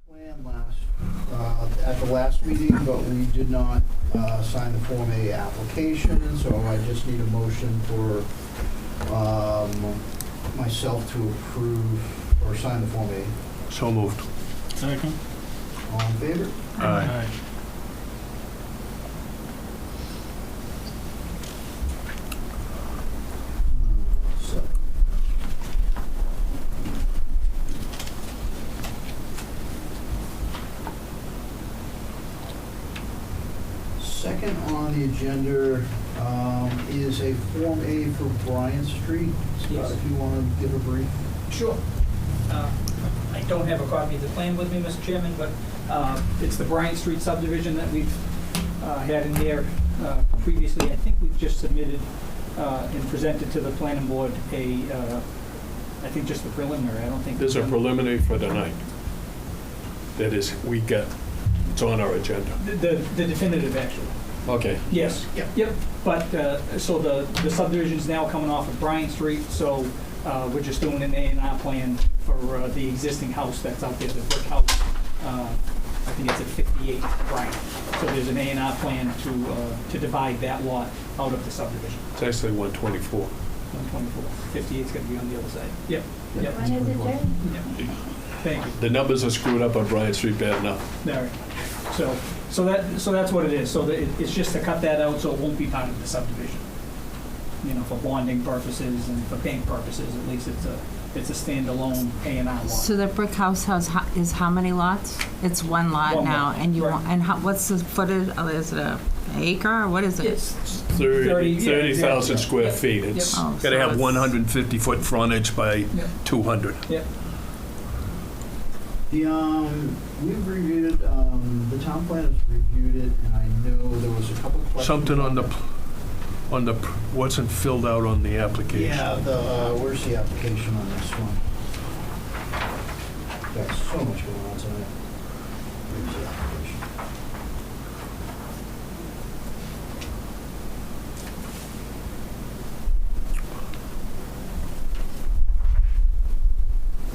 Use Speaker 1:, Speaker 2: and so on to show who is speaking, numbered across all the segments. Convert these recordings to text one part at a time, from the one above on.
Speaker 1: Plan at the last meeting, but we did not sign the Form A application, so I just need a motion for myself to approve or sign the Form A.
Speaker 2: So moved.
Speaker 3: Second.
Speaker 1: All in favor?
Speaker 2: Aye.
Speaker 1: So, second on the agenda is a Form A for Bryant Street. Scott,
Speaker 4: Yes.
Speaker 1: if you want to give a brief.
Speaker 4: Sure. I don't have a copy of the plan with me, Mr. Chairman, but it's the Bryant Street subdivision that we've had in there previously. I think we've just submitted and presented to the planning board I think just the preliminary. I don't think.
Speaker 2: There's a preliminary for tonight. That is, it's on our agenda.
Speaker 4: The definitive, actually.
Speaker 2: Okay.
Speaker 4: Yes. Yep. But, so the subdivision's now coming off of Bryant Street, so we're just doing an A&R plan for the existing house that's out there, the brick house. I think it's at 58 Bryant. So there's an A&R plan to divide that lot out of the subdivision.
Speaker 2: It's actually 124.
Speaker 4: 124. 58's gonna be on the other side. Yep. Yep.
Speaker 5: When is it due?
Speaker 4: Yep. Thank you.
Speaker 2: The numbers are screwed up on Bryant Street bad enough.
Speaker 4: All right. So that's what it is. So it's just to cut that out so it won't be part of the subdivision. You know, for bonding purposes and for bank purposes, at least it's a standalone A&R lot.
Speaker 5: So the brick house is how many lots? It's one lot
Speaker 4: One
Speaker 5: now,
Speaker 4: lot,
Speaker 5: and you
Speaker 4: right.
Speaker 5: want, and what's the footage? Oh, is it an acre or what is it?
Speaker 4: It's
Speaker 2: 30,000
Speaker 4: exactly.
Speaker 2: square
Speaker 4: Yep.
Speaker 2: feet.
Speaker 4: Yep.
Speaker 2: It's
Speaker 5: Oh,
Speaker 2: got
Speaker 5: so
Speaker 2: to have
Speaker 5: it's-
Speaker 2: 150-foot frontage by
Speaker 4: Yep.
Speaker 2: 200.
Speaker 4: Yep.
Speaker 1: We've reviewed it, the town plan has reviewed it, and I know there was a couple of questions.
Speaker 2: Something on the wasn't filled out on the application.
Speaker 1: Yeah, where's the application on this one? Got so much going on tonight. Where's the application?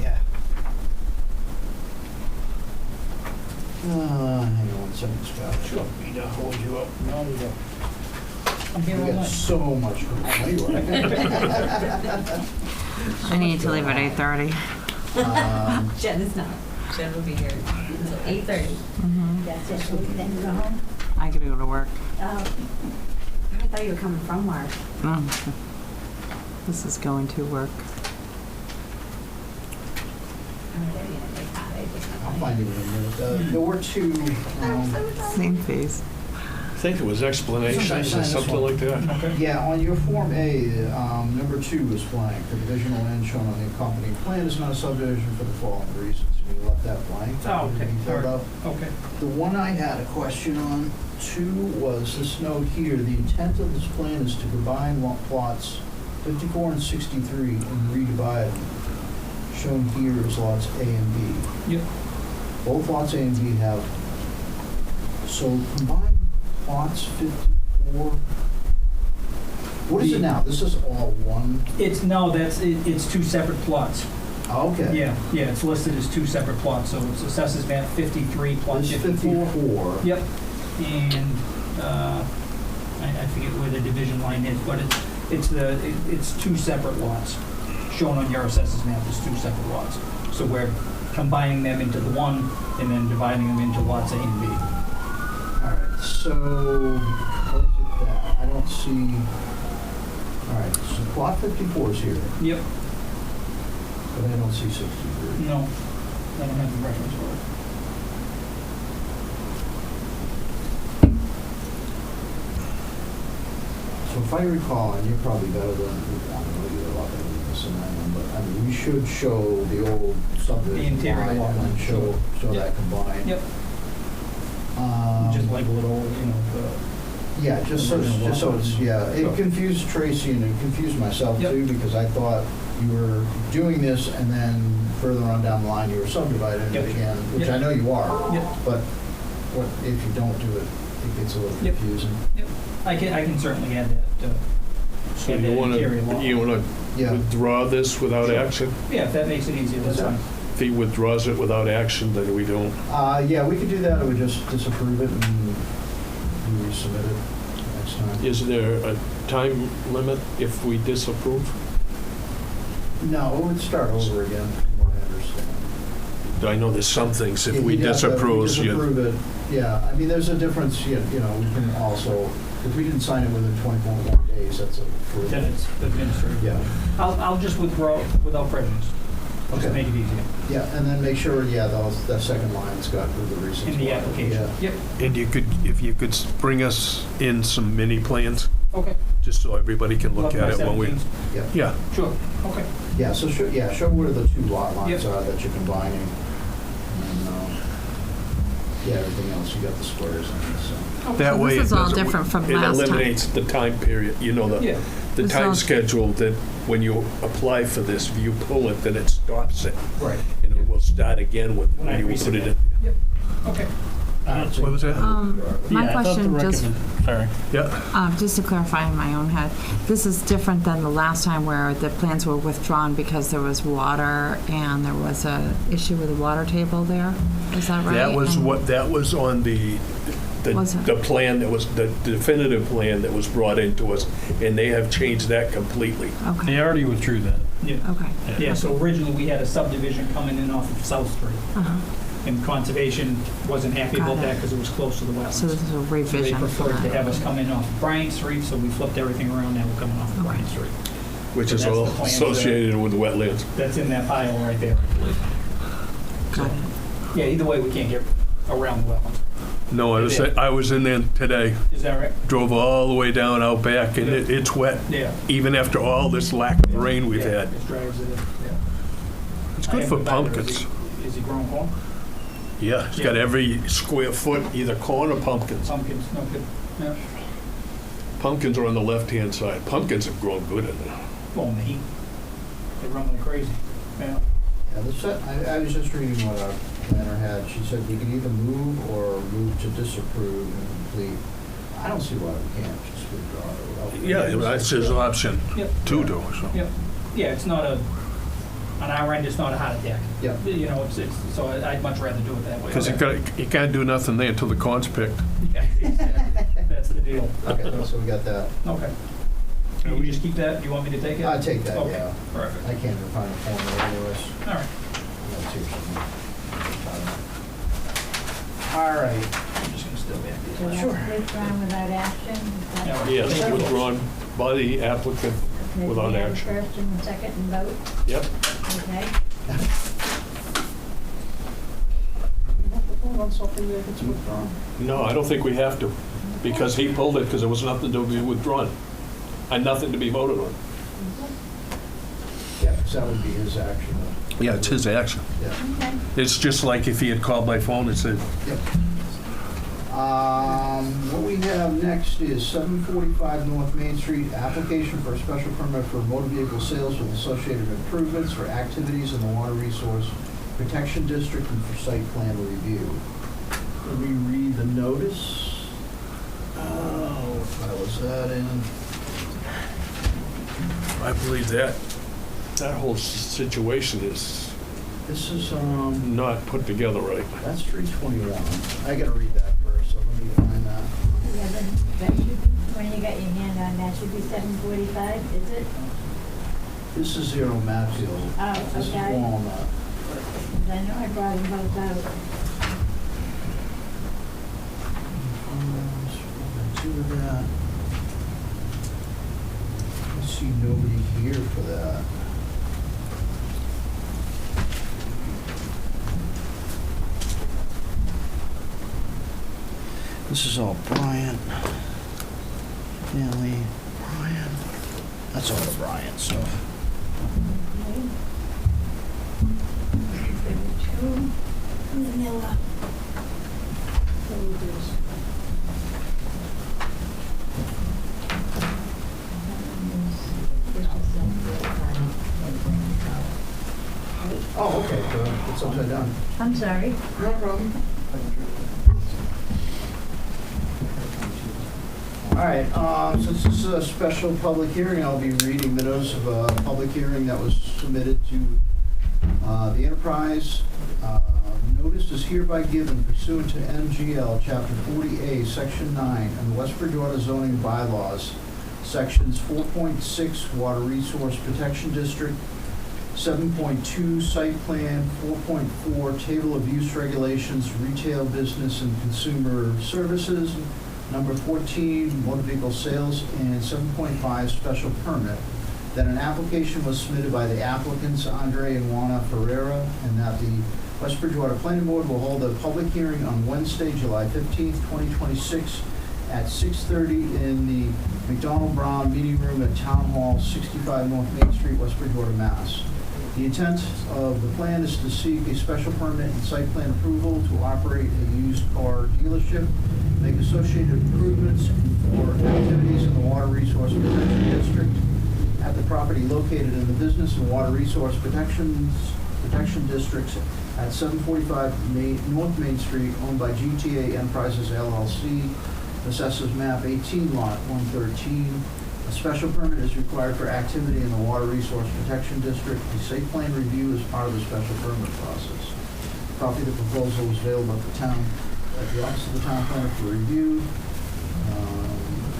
Speaker 1: Yeah. Hang on one second, Scott.
Speaker 4: Sure.
Speaker 1: Need to hold you up. No, you don't.
Speaker 4: I'm here
Speaker 1: We
Speaker 4: all
Speaker 1: got
Speaker 4: night.
Speaker 1: so much going on. No, you are.
Speaker 5: I need to leave at 8:30.
Speaker 6: Jen is not. Jen will be here until 8:30.
Speaker 5: Mhm.
Speaker 6: That's it. So then you go home?
Speaker 5: I gotta go to work.
Speaker 6: I thought you were coming from work.
Speaker 5: No. This is going to work.
Speaker 1: I'll find it in a minute. There were two,
Speaker 5: Same face.
Speaker 2: I think it was explanations or something like that.
Speaker 4: Okay.
Speaker 1: yeah, on your Form A, number 2 is blank. The divisional end shown on the accompanying plan is not a subdivision for the following reasons. We left that blank.
Speaker 4: Oh,
Speaker 1: It
Speaker 4: okay.
Speaker 1: can be filled
Speaker 4: All
Speaker 1: out.
Speaker 4: right. Okay.
Speaker 1: The one I had a question on, too, was this note here. The intent of this plan is to combine plots 54 and 63 and redivide them. Shown here is lots A and B.
Speaker 4: Yep.
Speaker 1: Both lots A and B have, so combined plots 54. What is it now? This is all one?
Speaker 4: It's two separate plots.
Speaker 1: Okay.
Speaker 4: Yeah, it's listed as two separate plots, so it's assessors map 53, plot
Speaker 1: This
Speaker 4: 54.
Speaker 1: 54.
Speaker 4: Yep, and I forget where the division line is, but it's two separate lots. Shown on your assessors map as two separate lots. So we're combining them into the one and then dividing them into lots A and B.
Speaker 1: All right, so what is it that? I don't see, all right, so plot 54 is here,
Speaker 4: Yep,
Speaker 1: but I don't see 63.
Speaker 4: no, I don't have the reference for it.
Speaker 1: So if I recall, and you're probably better than, I don't know, you're a lot better than this than I am, but I mean, we should show the old subdivision
Speaker 4: The interior
Speaker 1: line
Speaker 4: lot
Speaker 1: and then
Speaker 4: line,
Speaker 1: show
Speaker 4: sure.
Speaker 1: that combined.
Speaker 4: Yep,
Speaker 1: Um,
Speaker 4: just label it all,
Speaker 1: Yeah, just so it's, yeah, it
Speaker 4: Sure.
Speaker 1: confused Tracy and it confused myself
Speaker 4: Yep.
Speaker 1: too, because I thought you were doing this and then further on down the line you were subdividing it
Speaker 4: Yep.
Speaker 1: again, which
Speaker 4: Yep.
Speaker 1: I know you are.
Speaker 4: Yep.
Speaker 1: But what, if you don't do it, it gets a little
Speaker 4: Yep.
Speaker 1: confusing.
Speaker 4: I can certainly add that.
Speaker 2: So
Speaker 4: add
Speaker 2: you
Speaker 4: that
Speaker 2: want
Speaker 4: interior lot.
Speaker 2: to
Speaker 1: Yeah.
Speaker 2: withdraw this without
Speaker 4: Sure.
Speaker 2: action?
Speaker 4: Yeah, if that makes it easier, that's fine.
Speaker 2: if he withdraws it without action, then we don't,
Speaker 1: Yeah, we could do that, or we just disapprove it and resubmit it next time.
Speaker 2: is there a time limit if we disapprove?
Speaker 1: No, we'd start over again, from what I understand.
Speaker 2: I know there's some things, if
Speaker 1: Yeah,
Speaker 2: we
Speaker 1: you'd have to
Speaker 2: disapprove,
Speaker 1: disapprove it, yeah. I mean, there's a difference, you know, we can also, if we didn't sign it within 21 days, that's a.
Speaker 4: Then it's administrative.
Speaker 1: Yeah,
Speaker 4: I'll just withdraw without prejudice, just to
Speaker 1: Okay.
Speaker 4: make it easier.
Speaker 1: yeah, and then make sure, yeah, that second line's got with the reasons.
Speaker 4: In the
Speaker 1: why.
Speaker 4: application.
Speaker 1: Yeah.
Speaker 4: Yep,
Speaker 2: and you could, if you could bring us in some mini plans,
Speaker 4: okay.
Speaker 2: just so everybody can look at it when we,
Speaker 4: 11 by 17s.
Speaker 1: Yeah,
Speaker 2: yeah.
Speaker 4: Sure, okay.
Speaker 1: yeah, so show where the two lot lines
Speaker 4: Yep.
Speaker 1: are that you're combining. And, yeah, everything else, you got the squares in it, so.
Speaker 2: That
Speaker 5: So
Speaker 2: way
Speaker 5: this
Speaker 2: it
Speaker 5: is all
Speaker 2: doesn't-
Speaker 5: different from
Speaker 2: it
Speaker 5: last time.
Speaker 2: eliminates the time period, you know,
Speaker 4: Yeah,
Speaker 2: the
Speaker 5: This
Speaker 2: time
Speaker 5: all-
Speaker 2: schedule that when you apply for this, if you pull it, then it stops it.
Speaker 1: Right.
Speaker 2: And it will start again when
Speaker 4: When I
Speaker 2: you put it
Speaker 4: resubmit.
Speaker 2: in.
Speaker 4: Yep, okay.
Speaker 2: What was that?
Speaker 5: My question, just,
Speaker 3: Sorry.
Speaker 2: Yeah,
Speaker 5: just to clarify in my own head, this is different than the last time where the plans were withdrawn because there was water and there was a issue with the water table there. Is that right?
Speaker 2: that was
Speaker 5: And-
Speaker 2: what, that was on the
Speaker 5: Was it?
Speaker 2: the plan that was, the definitive plan that was brought into us, and they have changed that completely.
Speaker 5: Okay,
Speaker 3: They already withdrew that.
Speaker 4: Yeah.
Speaker 5: okay.
Speaker 4: Yeah, so originally we had a subdivision coming in off of South Street,
Speaker 5: Uh-huh.
Speaker 4: and Conservation wasn't happy
Speaker 5: Got
Speaker 4: about
Speaker 5: it.
Speaker 4: that because it was close to the wetlands.
Speaker 5: So this is a
Speaker 4: So they
Speaker 5: revision for
Speaker 4: preferred to
Speaker 5: that.
Speaker 4: have us come in off of Bryant Street, so we flipped everything around, now we're coming off of Bryant Street.
Speaker 2: Which
Speaker 4: So
Speaker 2: is
Speaker 4: that's
Speaker 2: all
Speaker 4: the plan for
Speaker 2: associated with wetlands.
Speaker 4: That's in that pile right there, I believe.
Speaker 5: Got it.
Speaker 4: Yeah, either way, we can't get around the wetlands.
Speaker 2: No,
Speaker 4: Yeah.
Speaker 2: I was in there today,
Speaker 4: Is that right?
Speaker 2: drove all the way down out back, and it's wet,
Speaker 4: Yeah.
Speaker 2: even after all this lack of rain we've
Speaker 4: Yeah,
Speaker 2: had.
Speaker 4: it drags it in, yeah.
Speaker 2: It's
Speaker 4: I
Speaker 2: good for
Speaker 4: haven't been back there.
Speaker 2: pumpkins.
Speaker 4: Is he growing corn?
Speaker 2: Yeah, it's got
Speaker 4: Yeah.
Speaker 2: every square foot, either corn or pumpkins.
Speaker 4: Pumpkins, no good. Yeah.
Speaker 2: Pumpkins are on the left-hand side. Pumpkins have grown good in there.
Speaker 4: Well, in the heat. They run like crazy. Yeah.
Speaker 1: Yeah, I was just reading what our planner had. She said we could either move or move to disapprove and complete. I don't see why we can't just withdraw it without.
Speaker 2: Yeah, that's his option
Speaker 4: Yep.
Speaker 2: to do, so.
Speaker 4: Yep. Yeah, it's not a, on our end, it's not a heart attack.
Speaker 1: Yeah.
Speaker 4: You know, it's, so I'd much rather do it that way.
Speaker 2: Because
Speaker 4: Okay.
Speaker 2: you can't do nothing there until the corn's picked.
Speaker 4: Yeah, exactly. That's the deal.
Speaker 1: Okay, so we got that.
Speaker 4: Okay. Can we just keep that? Do you want me to take it?
Speaker 1: I take that,
Speaker 4: Okay.
Speaker 1: yeah.
Speaker 4: Perfect.
Speaker 1: I can't even find a formula anyways.
Speaker 4: All right.
Speaker 1: That's here somewhere. All right.
Speaker 4: I'm just gonna still back
Speaker 7: So
Speaker 4: these.
Speaker 7: that's withdrawn without action? Is that-
Speaker 4: Yeah,
Speaker 2: Yes,
Speaker 4: Thank you.
Speaker 2: withdrawn by the applicant
Speaker 7: Okay,
Speaker 2: without
Speaker 7: we have a
Speaker 2: action.
Speaker 7: First and second and vote,
Speaker 2: Yep.
Speaker 7: okay?
Speaker 1: You want to vote on something that gets withdrawn?
Speaker 2: No, I don't think we have to, because he pulled it because there was nothing to be withdrawn, and nothing to be voted on.
Speaker 1: Yeah, 'cause that would be his action.
Speaker 2: Yeah, it's his action.
Speaker 1: Yeah.
Speaker 7: Okay.
Speaker 2: It's just like if he had called my phone and said,
Speaker 1: Yep. What we have next is 745 North Main Street, application for a special permit for motor vehicle sales with associated improvements for activities in the Water Resource Protection District and for site plan review. Let me read the notice. Oh, what file was that in?
Speaker 2: I believe that whole situation is
Speaker 1: This is,
Speaker 2: not put together right.
Speaker 1: that's 321. I gotta read that first, so let me find that.
Speaker 7: Yeah, then that should be, when you got your hand on that, should be 7:45, is it?
Speaker 1: This is Zero Matfield.
Speaker 7: Oh,
Speaker 1: This is
Speaker 7: okay.
Speaker 1: Walnut.
Speaker 7: I know I brought them both out.
Speaker 1: Two of that. I see nobody here for that. This is all Bryant. Family, Bryant. That's all the Bryant stuff.
Speaker 7: Okay. There were two vanilla. Folders. This is 7:45.
Speaker 1: Oh, okay, so it's upside down.
Speaker 7: I'm sorry.
Speaker 1: No problem. All right, since this is a special public hearing, I'll be reading the notice of a public hearing that was submitted to The enterprise notice is hereby given pursuant to MGL Chapter 40A, Section 9, and the West Bridgewater zoning bylaws, Sections 4.6 Water Resource Protection District, 7.2 Site Plan, 4.4 Table of Use Regulations, Retail Business and Consumer Services, number 14 Motor Vehicle Sales, and 7.5 Special Permit, that an application was submitted by the applicants Andre and Juana Ferreira, and that the West Bridgewater Planning Board will hold a public hearing on Wednesday, July 15th, 2026, at 6:30 in the McDonald Brown Meeting Room at Town Hall, 65 North Main Street, West Bridgewater, Mass. The intent of the plan is to seek a special permit and site plan approval to operate a used car dealership, make associated improvements for activities in the Water Resource Protection District at the property located in the Business and Water Resource Protection Districts at 745 North Main Street, owned by GTA Enterprises LLC, assesses map 18, lot 113. A special permit is required for activity in the Water Resource Protection District. A site plan review is part of the special permit process. A copy of the proposal is available at the office of the town planner for review.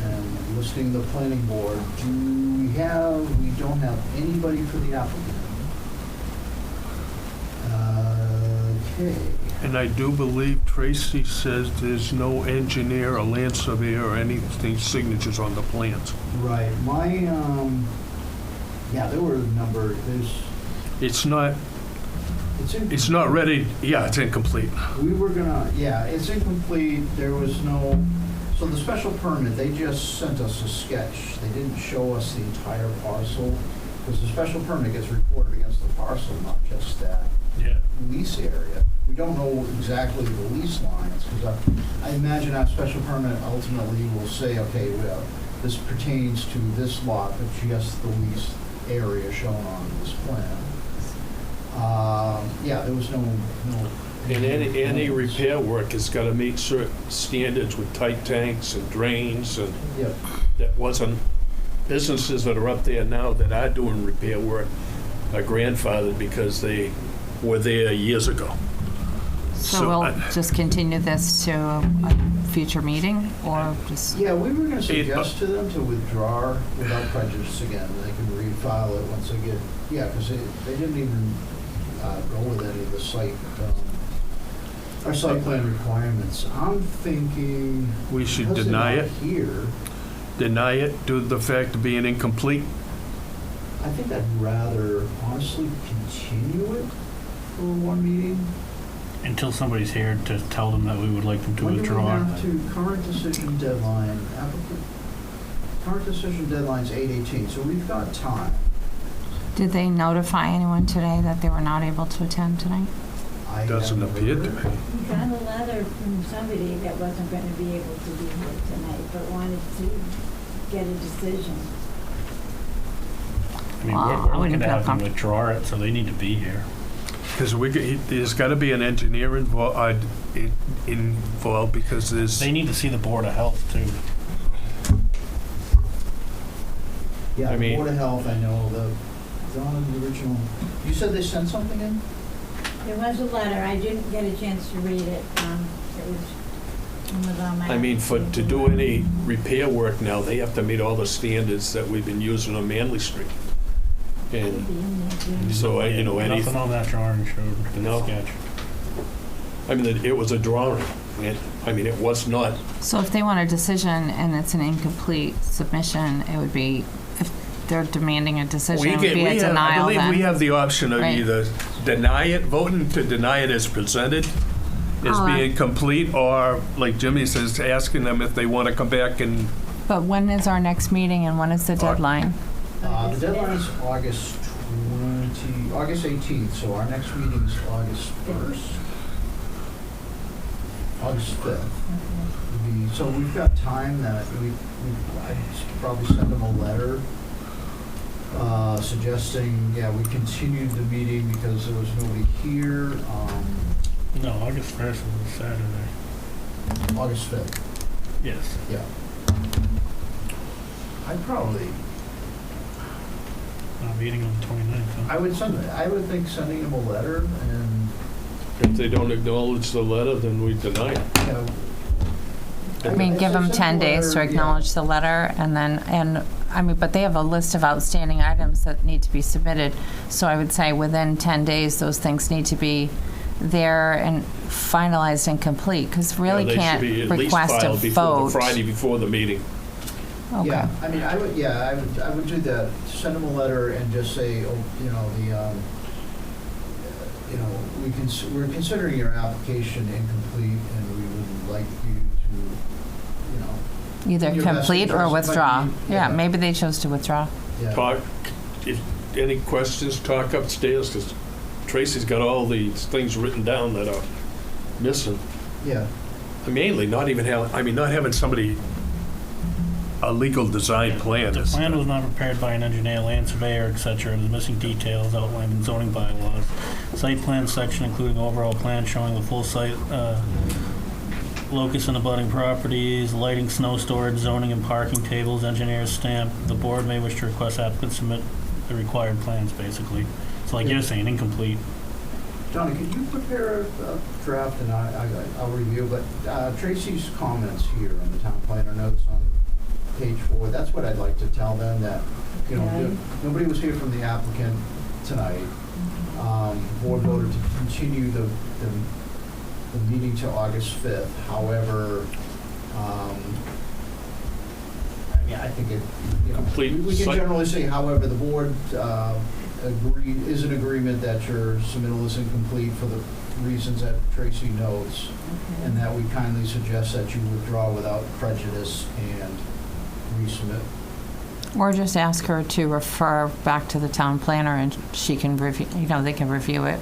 Speaker 1: And listing the planning board. We don't have anybody for the applicant. Okay.
Speaker 2: And I do believe Tracy says there's no engineer or land surveyor or anything signatures on the plans.
Speaker 1: Right. There were a number.
Speaker 2: It's not ready. Yeah, it's incomplete.
Speaker 1: It's incomplete. There was no, so the special permit, they just sent us a sketch. They didn't show us the entire parcel, because the special permit gets recorded against the parcel, not just that lease area. We don't know exactly the lease lines, because I imagine our special permit ultimately will say, okay, well, this pertains to this lot, but just the lease area shown on this plan. There was no.
Speaker 2: And any repair work has got to meet certain standards with tight tanks and drains, and
Speaker 1: Yep.
Speaker 2: that wasn't, businesses that are up there now that are doing repair work are grandfathered because they were there years ago.
Speaker 5: So we'll just continue this to a future meeting, or just?
Speaker 1: Yeah, we were going to suggest to them to withdraw without prejudice again. They can refile it once they get, because they didn't even go with any of the site, our site plan requirements. I'm thinking.
Speaker 2: We should
Speaker 1: because
Speaker 2: deny
Speaker 1: they're
Speaker 2: it.
Speaker 1: not here,
Speaker 2: Deny it due to the fact of being incomplete.
Speaker 1: I think I'd rather honestly continue it for one meeting.
Speaker 3: Until somebody's here to tell them that we would like them to
Speaker 1: When do we
Speaker 3: withdraw.
Speaker 1: have to, current decision deadline, current decision deadline's 8/18, so we've got time.
Speaker 5: Did they notify anyone today that they were not able to attend tonight?
Speaker 1: I
Speaker 2: Doesn't
Speaker 1: haven't
Speaker 2: appear
Speaker 1: heard
Speaker 2: to
Speaker 1: it.
Speaker 2: me.
Speaker 7: We got a letter from somebody that wasn't going to be able to be here tonight, but wanted to get a decision.
Speaker 3: I mean,
Speaker 5: Well, I
Speaker 3: we're looking
Speaker 5: wouldn't
Speaker 3: to
Speaker 5: feel
Speaker 3: have them
Speaker 5: comfortable.
Speaker 3: withdraw it, so they need to be here.
Speaker 2: Because there's got to be an engineer involved because there's.
Speaker 3: They need to see the Board of Health, too.
Speaker 1: Yeah,
Speaker 2: I mean-
Speaker 1: Board of Health, I know, the original, you said they sent something in?
Speaker 7: There was a letter, I didn't get a chance to read it. It was on my.
Speaker 2: I mean, to do any repair work now, they have to meet all the standards that we've been using on Manley Street. And so, any.
Speaker 3: Nothing on that drawing showed the
Speaker 2: No.
Speaker 3: sketch.
Speaker 2: I mean, it was a drawing. It was not.
Speaker 5: So if they want a decision and it's an incomplete submission, it would be, if they're demanding a decision, it would be a
Speaker 2: I
Speaker 5: denial
Speaker 2: believe we
Speaker 5: then.
Speaker 2: have the option of
Speaker 5: Right.
Speaker 2: either voting to deny it as presented, as
Speaker 5: Oh,
Speaker 2: being complete, or, like Jimmy says, asking them if they want to come back and.
Speaker 5: But when is our next meeting and when is the deadline?
Speaker 1: The deadline is August 18th, so our next meeting is August 1st. August 5th. So we've got time that I'd probably send them a letter suggesting, we continued the meeting because there was nobody here.
Speaker 3: No, August 1st is a Saturday.
Speaker 1: August 5th,
Speaker 3: Yes.
Speaker 1: yeah. I'd probably,
Speaker 3: Meeting on the 29th, huh?
Speaker 1: I would think sending them a letter and,
Speaker 2: If they don't acknowledge the letter, then we deny it.
Speaker 1: you know.
Speaker 5: I mean, give them 10 days to acknowledge the letter, and then, but they have a list of outstanding items that need to be submitted. So I would say within 10 days, those things need to be there and finalized and complete, because really
Speaker 2: They
Speaker 5: can't
Speaker 2: should be at least
Speaker 5: request a
Speaker 2: filed before the
Speaker 5: vote.
Speaker 2: Friday before the meeting.
Speaker 5: Okay.
Speaker 1: Yeah, I mean, I would do that. Send them a letter and just say, oh, you know, we're considering your application incomplete, and we would like you to, you know.
Speaker 5: Either
Speaker 1: your best
Speaker 5: complete or
Speaker 1: interest,
Speaker 5: withdraw.
Speaker 1: but
Speaker 5: Yeah, maybe they chose to withdraw.
Speaker 1: Yeah.
Speaker 2: Talk, if any questions, talk upstairs, because Tracy's got all these things written down that are missing.
Speaker 1: Yeah,
Speaker 2: Mainly, not having somebody, a legal design plan.
Speaker 3: The plan was not prepared by an engineer, land surveyor, etc. There's missing details outlined in zoning bylaws. Site plan section including overall plan showing the full site locus and abutting properties, lighting, snow storage, zoning and parking tables, engineer's stamp. The board may wish to request applicants submit the required plans, basically. So like you're saying, incomplete.
Speaker 1: Johnny, could you prepare a draft and I'll review, but Tracy's comments here on the town planner notes on page 4, that's what I'd like to tell them, that, you know,
Speaker 7: Okay.
Speaker 1: nobody was here from the applicant tonight. Board voted to continue the meeting to August 5th. However, I think it, you know,
Speaker 2: Complete
Speaker 1: we can
Speaker 2: site-
Speaker 1: generally say, however, the board is in agreement that your submittal is incomplete for the reasons that Tracy notes, and that we kindly suggest that you withdraw without prejudice and resubmit.
Speaker 5: Or just ask her to refer back to the town planner and she can review, they can review it.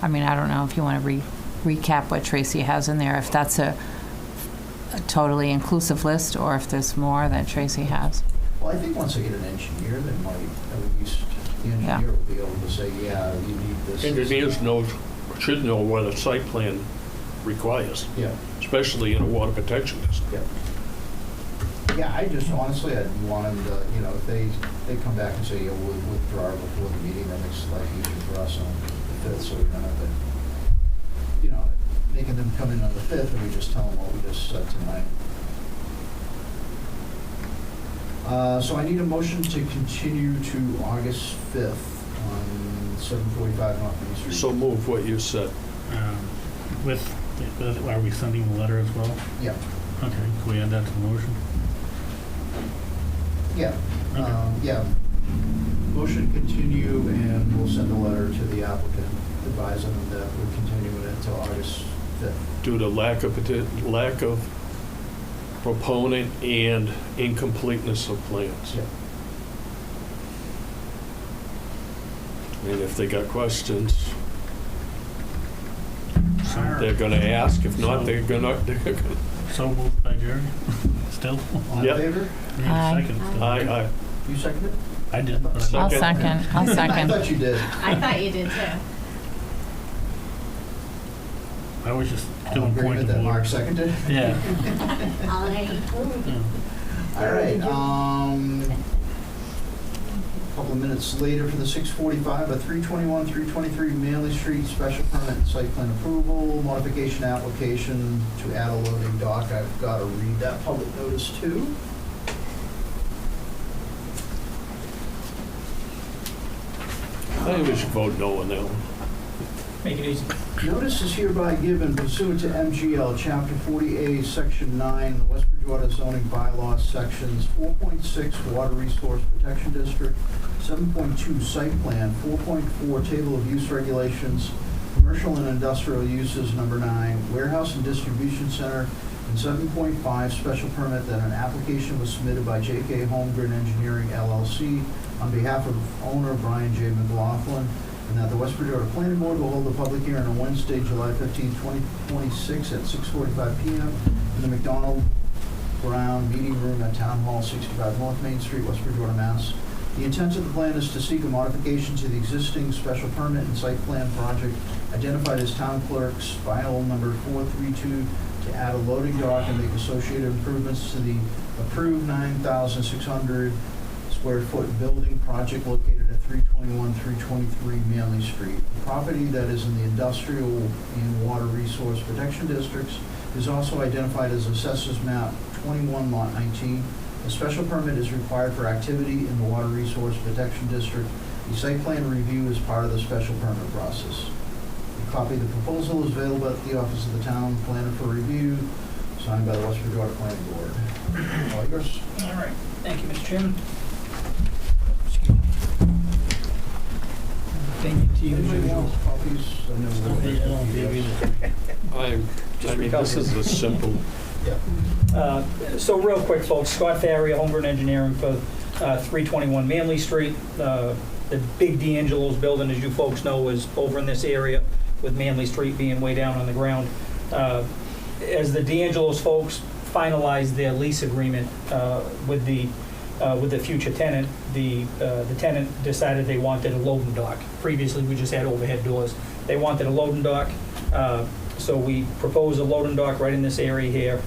Speaker 5: I mean, I don't know if you want to recap what Tracy has in there, if that's a totally inclusive list or if there's more that Tracy has.
Speaker 1: Well, I think once they get an engineer, they might, at least, the
Speaker 5: Yeah.
Speaker 1: engineer will be able to say, yeah, you need this.
Speaker 2: Engineers should know what a site plan requires,
Speaker 1: Yeah,
Speaker 2: especially in a water protection district.
Speaker 1: yeah. Yeah, I just, honestly, I'd want them to, you know, if they come back and say, yeah, we'll withdraw before the meeting, that makes life easier for us on the 5th, so we don't have to, you know, making them come in on the 5th, and we just tell them what we just said tonight. So I need a motion to continue to August 5th on 745 North Main Street.
Speaker 2: So move what you said.
Speaker 3: Are we sending the letter as well?
Speaker 1: Yeah,
Speaker 3: Okay, can we add that to the motion?
Speaker 1: yeah,
Speaker 3: Okay.
Speaker 1: yeah. Motion continue, and we'll send a letter to the applicant advising them that we're continuing it until August 5th.
Speaker 2: Due to lack of proponent and incompleteness of plans.
Speaker 1: Yeah.
Speaker 2: And if they got questions, they're gonna ask. If not, they're gonna.
Speaker 3: So moved by Jerry. Still?
Speaker 1: All in
Speaker 2: Yep.
Speaker 1: favor?
Speaker 3: Need a
Speaker 5: Aye.
Speaker 3: second still.
Speaker 2: I,
Speaker 1: You second it?
Speaker 3: I did. But
Speaker 2: Second.
Speaker 5: I'll second.
Speaker 1: I
Speaker 5: second.
Speaker 1: thought you did.
Speaker 6: I thought you did too.
Speaker 3: I was just
Speaker 1: All
Speaker 3: doing
Speaker 1: in
Speaker 3: point
Speaker 1: agreement
Speaker 3: of
Speaker 1: that Mark
Speaker 3: order.
Speaker 1: seconded?
Speaker 3: Yeah.
Speaker 6: All right.
Speaker 3: Yeah.
Speaker 1: All right, couple of minutes later for the 6:45, a 323 Manley Street special permit site plan approval, modification application to add a loading dock. I've got to read that public notice too.
Speaker 2: I think we should vote no on that one.
Speaker 4: Make it easy.
Speaker 1: Notice is hereby given pursuant to MGL Chapter 40A, Section 9, the West Bridgewater zoning bylaws, Sections 4.6 Water Resource Protection District, 7.2 Site Plan, 4.4 Table of Use Regulations, Commercial and Industrial Uses, number 9, Warehouse and Distribution Center, and 7.5 Special Permit that an application was submitted by J.K. Holmgren Engineering LLC on behalf of owner Brian J. McLaughlin, and that the West Bridgewater Planning Board will hold a public hearing on Wednesday, July 15, 2026 at 6:45 p.m. in the McDonald Brown Meeting Room at Town Hall, 65 North Main Street, West Bridgewater, Mass. The intent of the plan is to seek a modification to the existing special permit and site plan project identified as Town Clerk's file number 432 to add a loading dock and make associated improvements to the approved 9,600 square foot building project located at 321, 323 Manley Street. The property that is in the industrial and water resource protection districts is also identified as Assessors Map 21, Lot 19. A special permit is required for activity in the water resource protection district. The site plan review is part of the special permit process. A copy of the proposal is available at the office of the town planner for review, signed by the West Bridgewater Planning Board. All yours.
Speaker 4: All right, thank you, Mr. Chairman. Thank you to you as
Speaker 1: Anybody
Speaker 4: usual.
Speaker 1: want copies? I know we're-
Speaker 3: I don't give you
Speaker 2: I mean, this is a simple,
Speaker 4: So real quick, folks, Scott Farrier, Homegrown Engineering for 321 Manley Street. The big D'Angelo's building, as you folks know, is over in this area, with Manley Street being way down on the ground. As the D'Angelo's folks finalized their lease agreement with the future tenant, the tenant decided they wanted a loading dock. Previously, we just had overhead doors. They wanted a loading dock. So we proposed a loading dock right in this area here,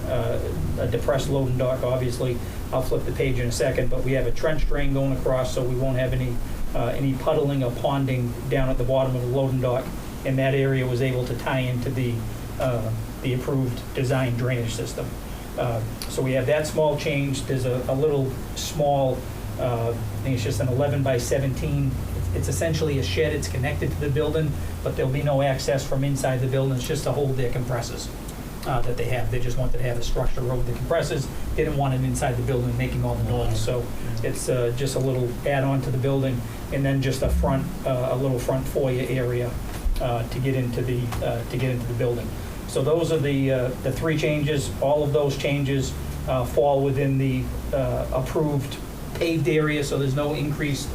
Speaker 4: a depressed loading dock, obviously. I'll flip the page in a second, but we have a trench drain going across, so we won't have any puddling or ponding down at the bottom of the loading dock. And that area was able to tie into the approved design drainage system. So we have that small change. There's a little small, I think it's just an 11 by 17. It's essentially a shed. It's connected to the building, but there'll be no access from inside the building. It's just to hold their compressors that they have. They just wanted to have a structure over the compressors. They didn't want it inside the building making all the noise. So it's just a little add-on to the building, and then just a little front foyer area to get into the building. So those are the three changes. All of those changes fall within the approved paved area, so there's no increased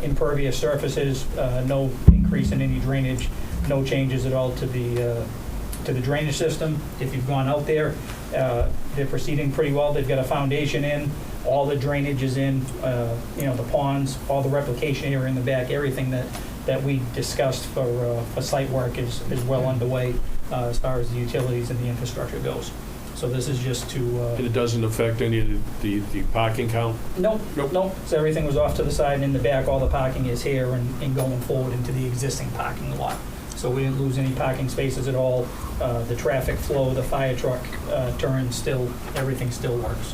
Speaker 4: impervious surfaces, no increase in any drainage, no changes at all to the drainage system. If you've gone out there, they're proceeding pretty well. They've got a foundation in, all the drainage is in, the ponds, all the replication area in the back, everything that we discussed for site work is well underway as far as the utilities and the infrastructure goes. So this is just to...
Speaker 2: and it doesn't affect any of the parking count?
Speaker 4: Nope. So everything was off to the side, and in the back, all the parking is here and going forward into the existing parking lot. So we didn't lose any parking spaces at all. The traffic flow, the fire truck turns still, everything still works.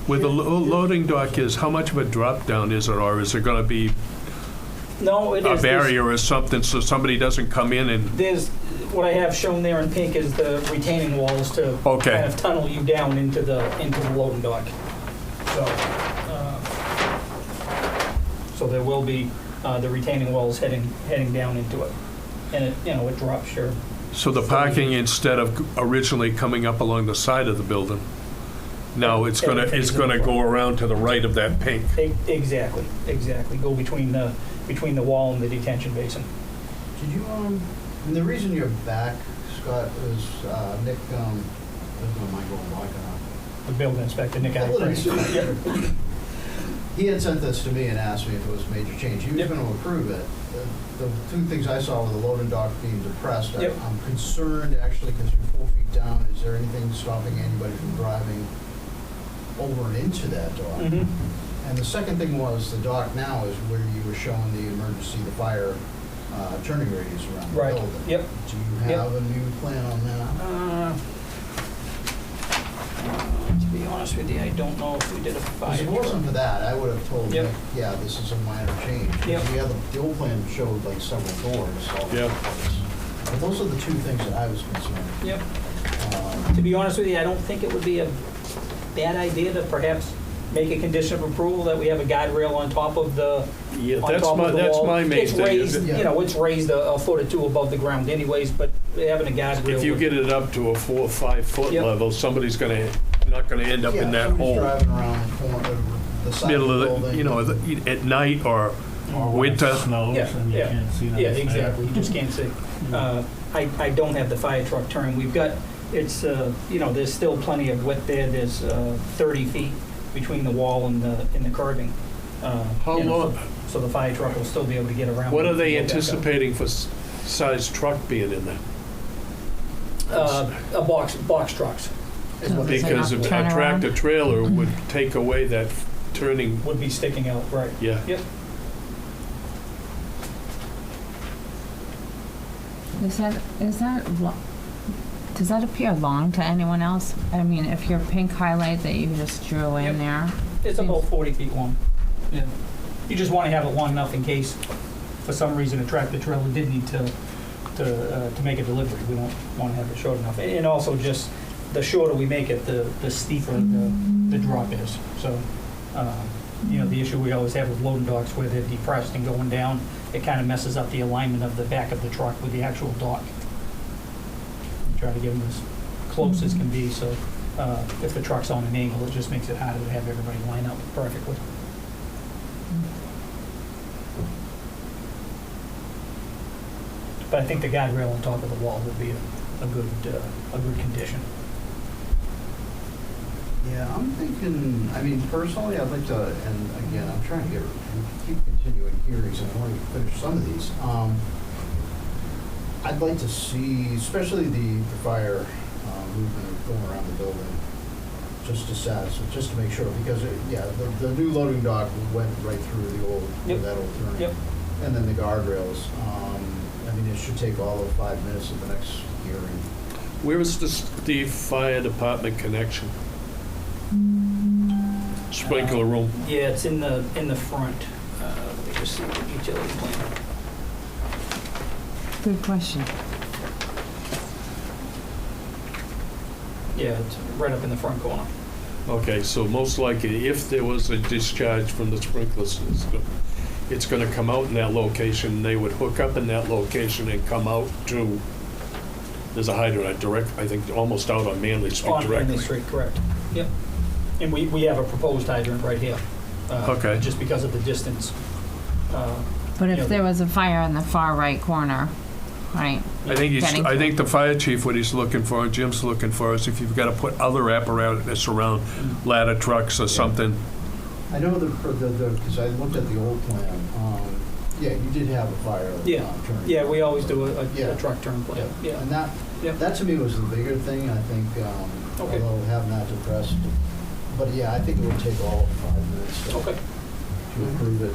Speaker 2: Where the loading dock is, how much of a drop down is it, or is there going to be
Speaker 4: No, it
Speaker 2: a
Speaker 4: is.
Speaker 2: barrier or something so somebody doesn't come in and...
Speaker 4: There's, what I have shown there in pink is the retaining walls to
Speaker 2: Okay.
Speaker 4: kind of tunnel you down into the loading dock. So there will be the retaining walls heading down into it, and it drops your...
Speaker 2: So the parking, instead of originally coming up along the side of the building, now it's going to go around to the right of that pink.
Speaker 4: Exactly. Go between the wall and the detention basin.
Speaker 1: Did you, and the reason you're back, Scott, is Nick, there's no mind going black on.
Speaker 4: The building inspector, Nick
Speaker 1: Well,
Speaker 4: Allen.
Speaker 1: He had sent this to me and asked me if it was a major change. He was
Speaker 4: Yep.
Speaker 1: going to approve it. The two things I saw were the loading dock being depressed.
Speaker 4: Yep.
Speaker 1: I'm concerned, actually, because you're 4 feet down. Is there anything stopping anybody from driving over and into that dock?
Speaker 4: Mm-hmm.
Speaker 1: And the second thing was, the dock now is where you were showing the emergency, the fire turning radius around the
Speaker 4: Right.
Speaker 1: building.
Speaker 4: Yep.
Speaker 1: Do you have a new plan on that?
Speaker 4: To be honest with you, I don't know if we did a fire.
Speaker 1: If it wasn't for that, I would have told
Speaker 4: Yep.
Speaker 1: Nick, yeah, this is a minor change. 'Cause
Speaker 4: Yep.
Speaker 1: the old plan showed like several doors all over
Speaker 2: Yeah.
Speaker 1: the place. But those are the two things that I was concerned.
Speaker 4: Yep.
Speaker 1: Um,
Speaker 4: To be honest with you, I don't think it would be a bad idea to perhaps make a condition of approval that we have a guide rail on top of the
Speaker 2: Yeah,
Speaker 4: on
Speaker 2: that's
Speaker 4: top of the
Speaker 2: that's
Speaker 4: wall.
Speaker 2: my main
Speaker 4: It's
Speaker 2: thing.
Speaker 4: raised,
Speaker 2: is
Speaker 1: it-
Speaker 4: it's raised a foot or two above the ground anyways, but having a guide rail.
Speaker 2: If you
Speaker 4: would-
Speaker 2: get it up to a 4 or 5 foot
Speaker 4: Yep.
Speaker 2: level, somebody's not going to end up in that
Speaker 1: somebody's
Speaker 2: hole.
Speaker 1: driving around the corner, the side of
Speaker 2: Middle
Speaker 1: the
Speaker 2: of
Speaker 1: building.
Speaker 2: at night or
Speaker 3: Or when
Speaker 2: winter.
Speaker 3: it snows
Speaker 4: Yeah,
Speaker 3: and you
Speaker 4: yeah.
Speaker 3: can't see that.
Speaker 4: Yeah,
Speaker 3: it's there.
Speaker 4: exactly, you just can't see. I don't have the fire truck turn. We've got, there's still plenty of width there. There's 30 feet between the wall and the curbing.
Speaker 2: How long?
Speaker 4: So the fire truck will still be able to get around.
Speaker 2: What are they
Speaker 4: Go back up.
Speaker 2: anticipating for size truck being in there?
Speaker 4: A box trucks is what they
Speaker 2: Because a
Speaker 5: Turn around.
Speaker 2: tractor trailer would take away that turning.
Speaker 4: would be sticking out, right?
Speaker 2: Yeah.
Speaker 4: Yep.
Speaker 5: Is that, does that appear long to anyone else? I mean, if your pink highlight that you just drew
Speaker 4: Yep.
Speaker 5: in there,
Speaker 4: It's about 40 feet long. Yeah. You just want to have it long enough in case, for some reason, a tractor trailer did need to make a delivery. We don't want to have it short enough. And also just, the shorter we make it, the steeper the drop is. So, the issue we always have with loading docks where they're depressed and going down, it kind of messes up the alignment of the back of the truck with the actual dock. Try to get them as close as can be, so if the truck's on an angle, it just makes it harder to have everybody line up perfectly. But I think the guardrail on top of the wall would be a good condition.
Speaker 1: Yeah, I'm thinking, I mean, personally, I'd like to, and again, I'm trying to keep continuing hearings, and I want to finish some of these. I'd like to see, especially the fire movement going around the building, just to make sure, because, the new loading dock went right through the old,
Speaker 4: Yep.
Speaker 1: that old turning.
Speaker 4: Yep.
Speaker 1: And then the guardrails, I mean, it should take all of 5 minutes of the next hearing.
Speaker 2: Where is the fire department connection? Sprinkler room.
Speaker 4: Yeah, it's in the front. Let me just see the utility plan.
Speaker 5: good question.
Speaker 4: Yeah, it's right up in the front corner.
Speaker 2: Okay, so most likely, if there was a discharge from the sprinkler system, it's gonna come out in that location, they would hook up in that location and come out to, there's a hydrant I think, almost out on Manley Street
Speaker 4: On
Speaker 2: directly.
Speaker 4: Manley Street, correct. Yep. And we have a proposed hydrant right here.
Speaker 2: Okay.
Speaker 4: Just because of the distance.
Speaker 5: But
Speaker 4: Yeah.
Speaker 5: if there was a fire in the far right corner, right?
Speaker 2: I think
Speaker 5: getting
Speaker 2: I
Speaker 5: to-
Speaker 2: think the fire chief, what he's looking for, Jim's looking for, is if you've gotta put other apparatus around, ladder trucks or something.
Speaker 1: I know because I looked at the old plan, you did have a fire.
Speaker 4: Yeah.
Speaker 1: turning.
Speaker 4: Yeah, we always do
Speaker 1: Yeah.
Speaker 4: a truck turn plan. Yeah.
Speaker 1: And
Speaker 4: Yep.
Speaker 1: that to me was the bigger thing, I think,
Speaker 4: Okay.
Speaker 1: although having that depressed. But yeah, I think it would take all of 5 minutes
Speaker 4: Okay.
Speaker 1: to approve it.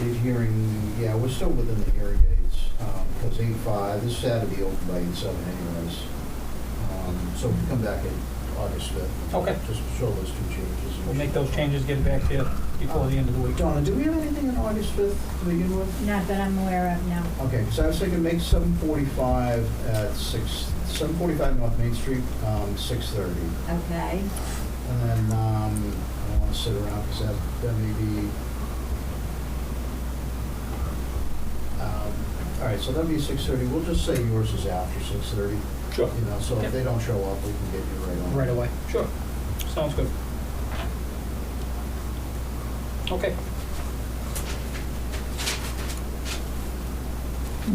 Speaker 1: Date hearing, yeah, we're still within the hearing dates, because 8/5, this had to be open by 8/7 anyways. So we come back in August 5th.
Speaker 4: Okay.
Speaker 1: Just show those two changes.
Speaker 4: We'll make those changes, get it back to you before the end of the week.
Speaker 1: Donna, do we have anything on August 5th to begin with?
Speaker 7: Not that I'm aware of, no.
Speaker 1: Okay, so I was thinking make 7:45 at 7:45 North Main Street, 6:30.
Speaker 7: Okay.
Speaker 1: And then, I don't want to sit around because that may be, all right, so that'd be 6:30. We'll just say yours is after 6:30.
Speaker 4: Sure.
Speaker 1: So
Speaker 4: Yep.
Speaker 1: if they don't show up, we can get you right on.
Speaker 4: Right away. Sure. Sounds good. Okay.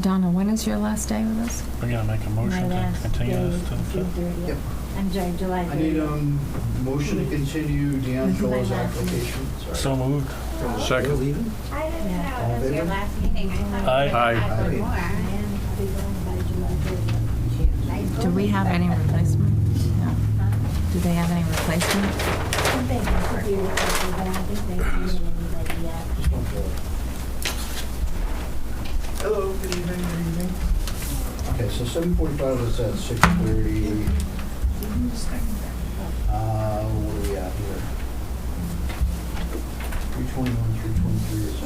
Speaker 5: Donna, when is your last day with us?
Speaker 3: We're gonna make a motion
Speaker 7: My
Speaker 3: to
Speaker 7: last
Speaker 3: continue
Speaker 7: day,
Speaker 3: this to the
Speaker 7: June
Speaker 3: 5th.
Speaker 7: 30th.
Speaker 1: Yep.
Speaker 7: I'm sorry, July 30th.
Speaker 1: I need a motion to continue D'Angelo's application. Sorry.
Speaker 3: So moved.
Speaker 2: Second.
Speaker 6: I didn't
Speaker 1: All in
Speaker 6: know, it was your
Speaker 1: favor?
Speaker 6: last meeting, I thought
Speaker 3: Aye.
Speaker 6: you
Speaker 2: Aye.
Speaker 6: had one
Speaker 1: Aye.
Speaker 6: more.
Speaker 7: I am probably going by July 30th.
Speaker 5: Do we have any replacement? No. Do they have any replacement?
Speaker 7: I think it could be replaced, but I don't think they've needed anybody yet.
Speaker 1: Just one for. Hello, good evening, good evening. Okay, so 7:45 is at 6:30. What do we have here? 321, 323 is.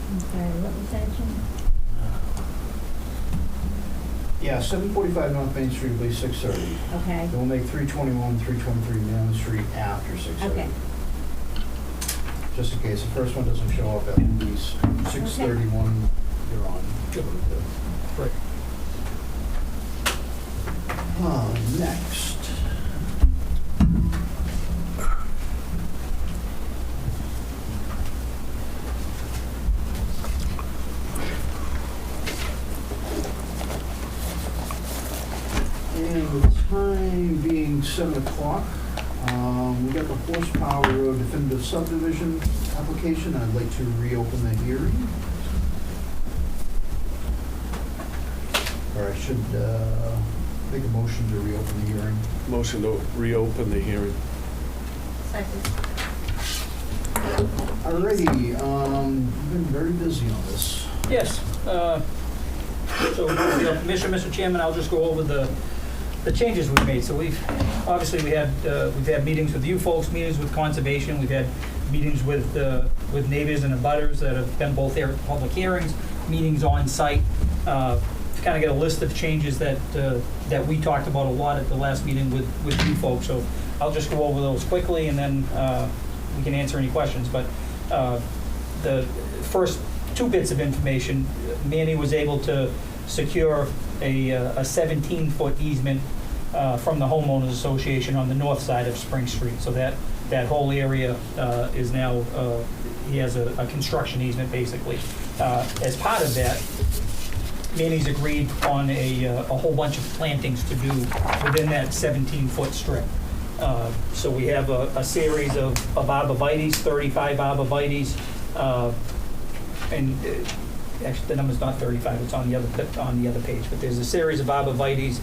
Speaker 7: I'm sorry, what was that, Jim?
Speaker 1: Yeah, 7:45 North Main Street will be 6:30.
Speaker 7: Okay,
Speaker 1: Then we'll make 321, 323 Main Street after 6:30.
Speaker 7: okay.
Speaker 1: Just in case the first one doesn't show up at least 6:31, you're on.
Speaker 4: Great.
Speaker 1: Next. And the time being 7 o'clock, we got the Horsepower Road definitive subdivision application. I'd like to reopen the hearing. Or I should make a motion to reopen the hearing.
Speaker 2: Motion to reopen the hearing.
Speaker 6: Second.
Speaker 1: Alrighty, you've been very busy on this.
Speaker 4: Yes. So with your permission, Mr. Chairman, I'll just go over the changes we've made. So we've had meetings with you folks, meetings with conservation, we've had meetings with neighbors and abutters that have been both there at public hearings, meetings on site, to kind of get a list of changes that we talked about a lot at the last meeting with you folks. So I'll just go over those quickly, and then we can answer any questions. But the first two bits of information, Manny was able to secure a 17-foot easement from the homeowners association on the north side of Spring Street. So that whole area is now, he has a construction easement basically. As part of that, Manny's agreed on a whole bunch of plantings to do within that 17-foot strip. So we have a series of arborvitaes, 35 arborvitaes, and actually the number's not 35, it's on the other page, but there's a series of arborvitaes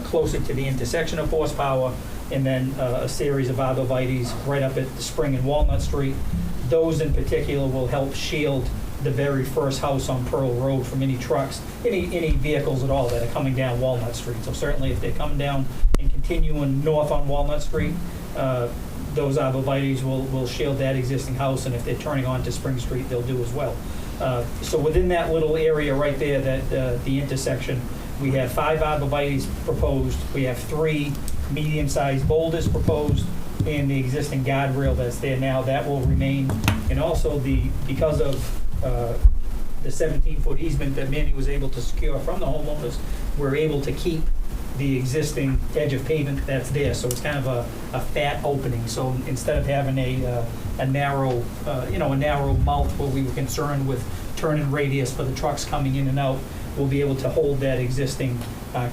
Speaker 4: closer to the intersection of Horsepower, and then a series of arborvitaes right up at the Spring and Walnut Street. Those in particular will help shield the very first house on Pearl Road from any trucks, any vehicles at all that are coming down Walnut Street. So certainly if they're coming down and continuing north on Walnut Street, those arborvitaes will shield that existing house, and if they're turning onto Spring Street, they'll do as well. So within that little area right there, that the intersection, we have 5 arborvitaes proposed. We have 3 medium-sized boulders proposed, and the existing guardrail that's there now, that will remain. And also because of the 17-foot easement that Manny was able to secure from the homeowners, we're able to keep the existing edge of pavement that's there. So it's kind of a fat opening. So instead of having a narrow, a narrow mouth where we were concerned with turning radius for the trucks coming in and out, we'll be able to hold that existing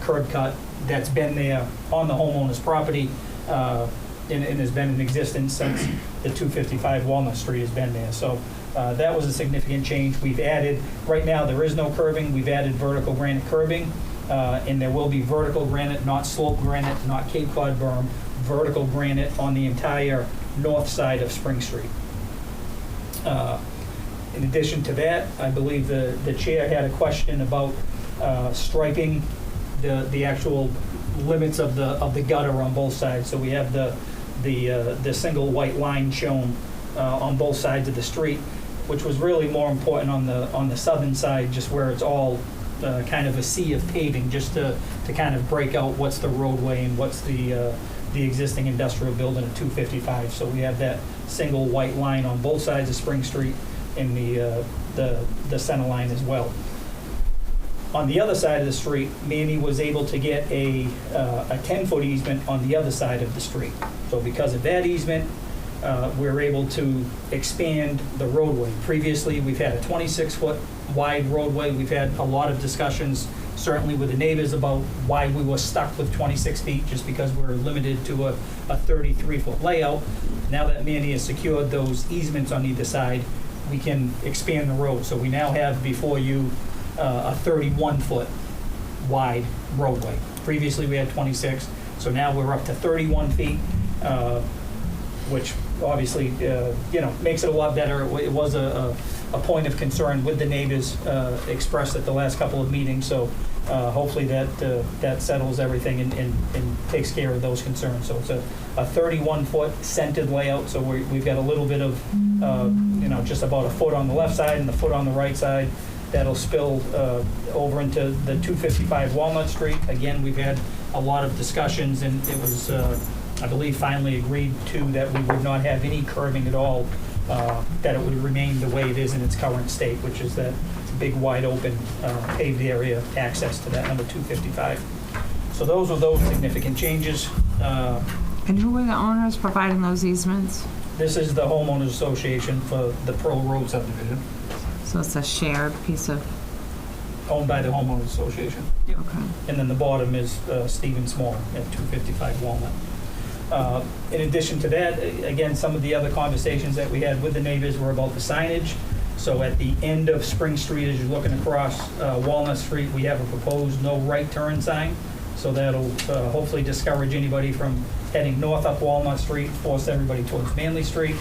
Speaker 4: curb cut that's been there on the homeowner's property and has been in existence since the 255 Walnut Street has been there. So that was a significant change. We've added, right now there is no curbing, we've added vertical granite curbing, and there will be vertical granite, not slope granite, not Cape Cod berm, vertical granite on the entire north side of Spring Street. In addition to that, I believe the chair had a question about striping the actual limits of the gutter on both sides. So we have the single white line shown on both sides of the street, which was really more important on the southern side, just where it's all kind of a sea of paving, just to kind of break out what's the roadway and what's the existing industrial building at 255. So we have that single white line on both sides of Spring Street in the center line as well. On the other side of the street, Manny was able to get a 10-foot easement on the other side of the street. So because of that easement, we're able to expand the roadway. Previously, we've had a 26-foot wide roadway. We've had a lot of discussions, certainly with the neighbors, about why we were stuck with 26 feet, just because we're limited to a 33-foot layout. Now that Manny has secured those easements on either side, we can expand the road. So we now have before you a 31-foot wide roadway. Previously, we had 26, so now we're up to 31 feet, which obviously, makes it a lot better. It was a point of concern with the neighbors expressed at the last couple of meetings, so hopefully that settles everything and takes care of those concerns. So it's a 31-foot centered layout, so we've got a little bit of, just about a foot on the left side and a foot on the right side. That'll spill over into the 255 Walnut Street. Again, we've had a lot of discussions, and it was, I believe, finally agreed to that we would not have any curbing at all, that it would remain the way it is in its current state, which is that big, wide open paved area access to that number 255. So those were those significant changes.
Speaker 5: And who were the owners providing those easements?
Speaker 4: This is the homeowners association for the Pearl Road subdivision,
Speaker 5: So it's a shared piece of,
Speaker 4: owned by the homeowners association.
Speaker 5: okay.
Speaker 4: And then the bottom is Stephen Small at 255 Walnut. In addition to that, again, some of the other conversations that we had with the neighbors were about the signage. So at the end of Spring Street, as you're looking across Walnut Street, we have a proposed no right turn sign. So that'll hopefully discourage anybody from heading north up Walnut Street, force everybody towards Manley Street.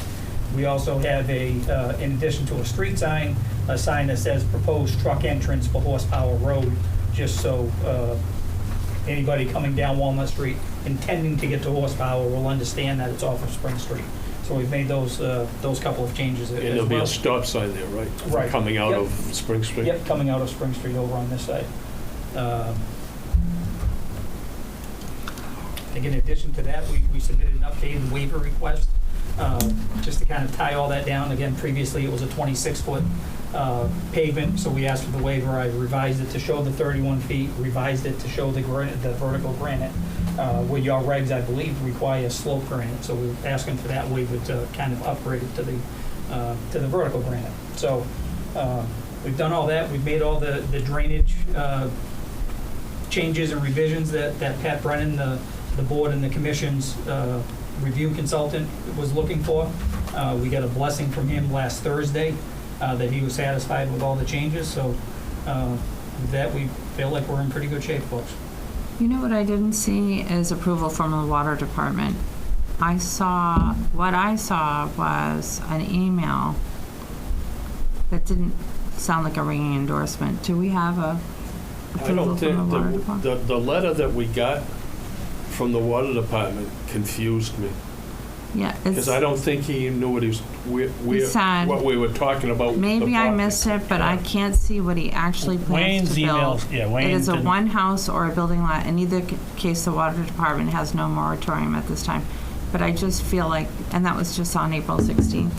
Speaker 4: We also have in addition to a street sign, a sign that says proposed truck entrance for Horsepower Road, just so anybody coming down Walnut Street intending to get to Horsepower will understand that it's off of Spring Street. So we've made those couple of changes as
Speaker 2: And there'll be
Speaker 4: well.
Speaker 2: a stop sign there, right?
Speaker 4: Right.
Speaker 2: Coming out
Speaker 4: Yep.
Speaker 2: of Spring Street?
Speaker 4: Yep, coming out of Spring Street over on this side. I think in addition to that, we submitted an updated waiver request, just to kind of tie all that down. Again, previously it was a 26-foot pavement, so we asked for the waiver. I revised it to show the 31 feet, revised it to show the vertical granite, where your regs, I believe, require slope granite. So we're asking for that waiver to kind of upgrade it to the vertical granite. So we've done all that. We've made all the drainage changes and revisions that Pat Brennan, the board and the commission's review consultant was looking for. We got a blessing from him last Thursday that he was satisfied with all the changes. So with that, we feel like we're in pretty good shape, folks.
Speaker 5: You know what I didn't see is approval from the water department. What I saw was an email that didn't sound like a ringing endorsement. Do we have a
Speaker 2: I
Speaker 5: approval
Speaker 2: don't
Speaker 5: from the water
Speaker 2: think,
Speaker 5: department?
Speaker 2: the letter that we got from the water department confused me.
Speaker 5: Yeah,
Speaker 2: Because I don't think he knew what
Speaker 5: said-
Speaker 2: what we were talking about.
Speaker 5: maybe I missed it, but I can't see what he actually plans
Speaker 3: Wayne's
Speaker 5: to build.
Speaker 3: emails, yeah, Wayne
Speaker 5: It is a
Speaker 3: didn't-
Speaker 5: one house or a building lot. In either case, the water department has no moratorium at this time. But I just feel like, and that was just on April 16th.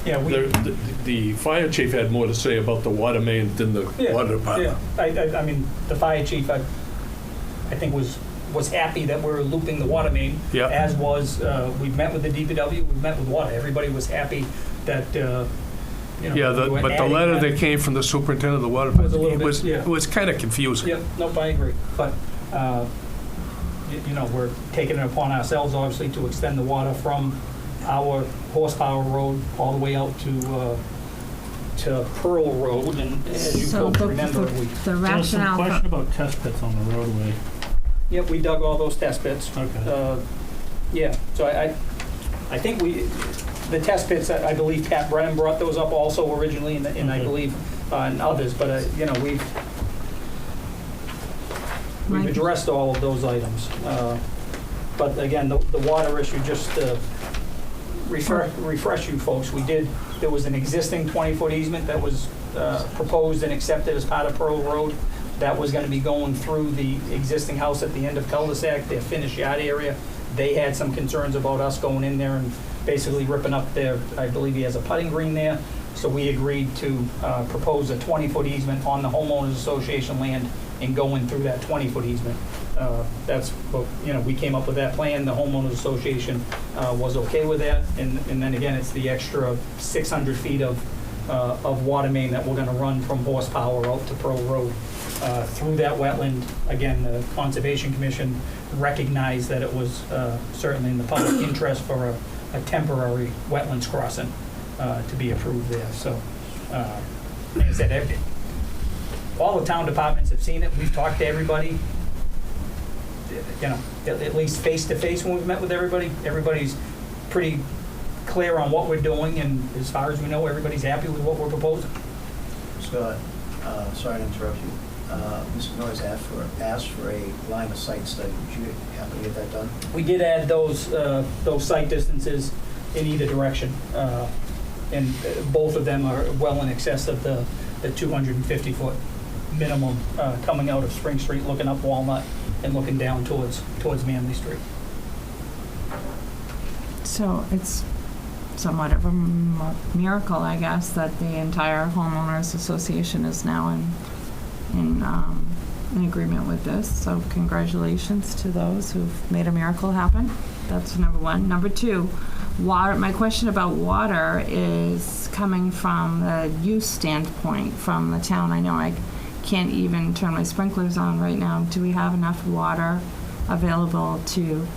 Speaker 4: Yeah,
Speaker 2: The fire chief had more to say about the water main than the water department.
Speaker 4: Yeah, I mean, the fire chief, I think was happy that we're looping the water main.
Speaker 2: Yeah.
Speaker 4: As was, we've met with the DPW, we've met with water. Everybody was happy that, you know.
Speaker 2: Yeah,
Speaker 4: we were
Speaker 2: but the
Speaker 4: adding
Speaker 2: letter
Speaker 4: that.
Speaker 2: that came from the superintendent of the water
Speaker 4: Was a little
Speaker 2: department,
Speaker 4: bit, yeah.
Speaker 2: it was kind of confusing.
Speaker 4: Yep, nope, I agree. But, you know, we're taking it upon ourselves, obviously, to extend the water from our Horsepower Road all the way out to Pearl Road. And as you
Speaker 5: So
Speaker 4: folks remember,
Speaker 5: the
Speaker 3: There's some
Speaker 5: rationale
Speaker 3: question
Speaker 5: for,
Speaker 3: about test pits on the roadway.
Speaker 4: yep, we dug all those test pits.
Speaker 3: Okay.
Speaker 4: Yeah, so I think the test pits, I believe Pat Brennan brought those up also originally, and I
Speaker 3: Okay.
Speaker 4: believe, and others, but, you know, we've
Speaker 5: Right.
Speaker 4: addressed all of those items. But again, the water issue, just to refresh you folks, there was an existing 20-foot easement that was proposed and accepted as part of Pearl Road. That was gonna be going through the existing house at the end of cul-de-sac, their finished yard area. They had some concerns about us going in there and basically ripping up I believe he has a putting green there. So we agreed to propose a 20-foot easement on the homeowners association land and going through that 20-foot easement. That's, what, you know, we came up with that plan, the homeowners association was okay with that. And then again, it's the extra 600 feet of water main that we're gonna run from Horsepower out to Pearl Road. Through that wetland. Again, the Conservation Commission recognized that it was certainly in the public interest for a temporary wetlands crossing to be approved there. So, like I said, all the town departments have seen it. We've talked to everybody. You know, at least face to face when we've met with everybody. Everybody's pretty clear on what we're doing, and as far as we know, everybody's happy with what we're proposing.
Speaker 1: Scott, sorry to interrupt you. Mr. Noyes asked for a line of sight study. Would you happen to get that done?
Speaker 4: We did add those site distances in either direction, and both of them are well in excess of the 250-foot minimum coming out of Spring Street, looking up Walnut, and looking down towards Manley Street.
Speaker 5: so it's somewhat of a miracle, I guess, that the entire homeowners association is now in agreement with this. So congratulations to those who've made a miracle happen. That's number one. Number two, water. My question about water is coming from the use standpoint from the town. I know I can't even turn my sprinklers on right now. Do we have enough water available to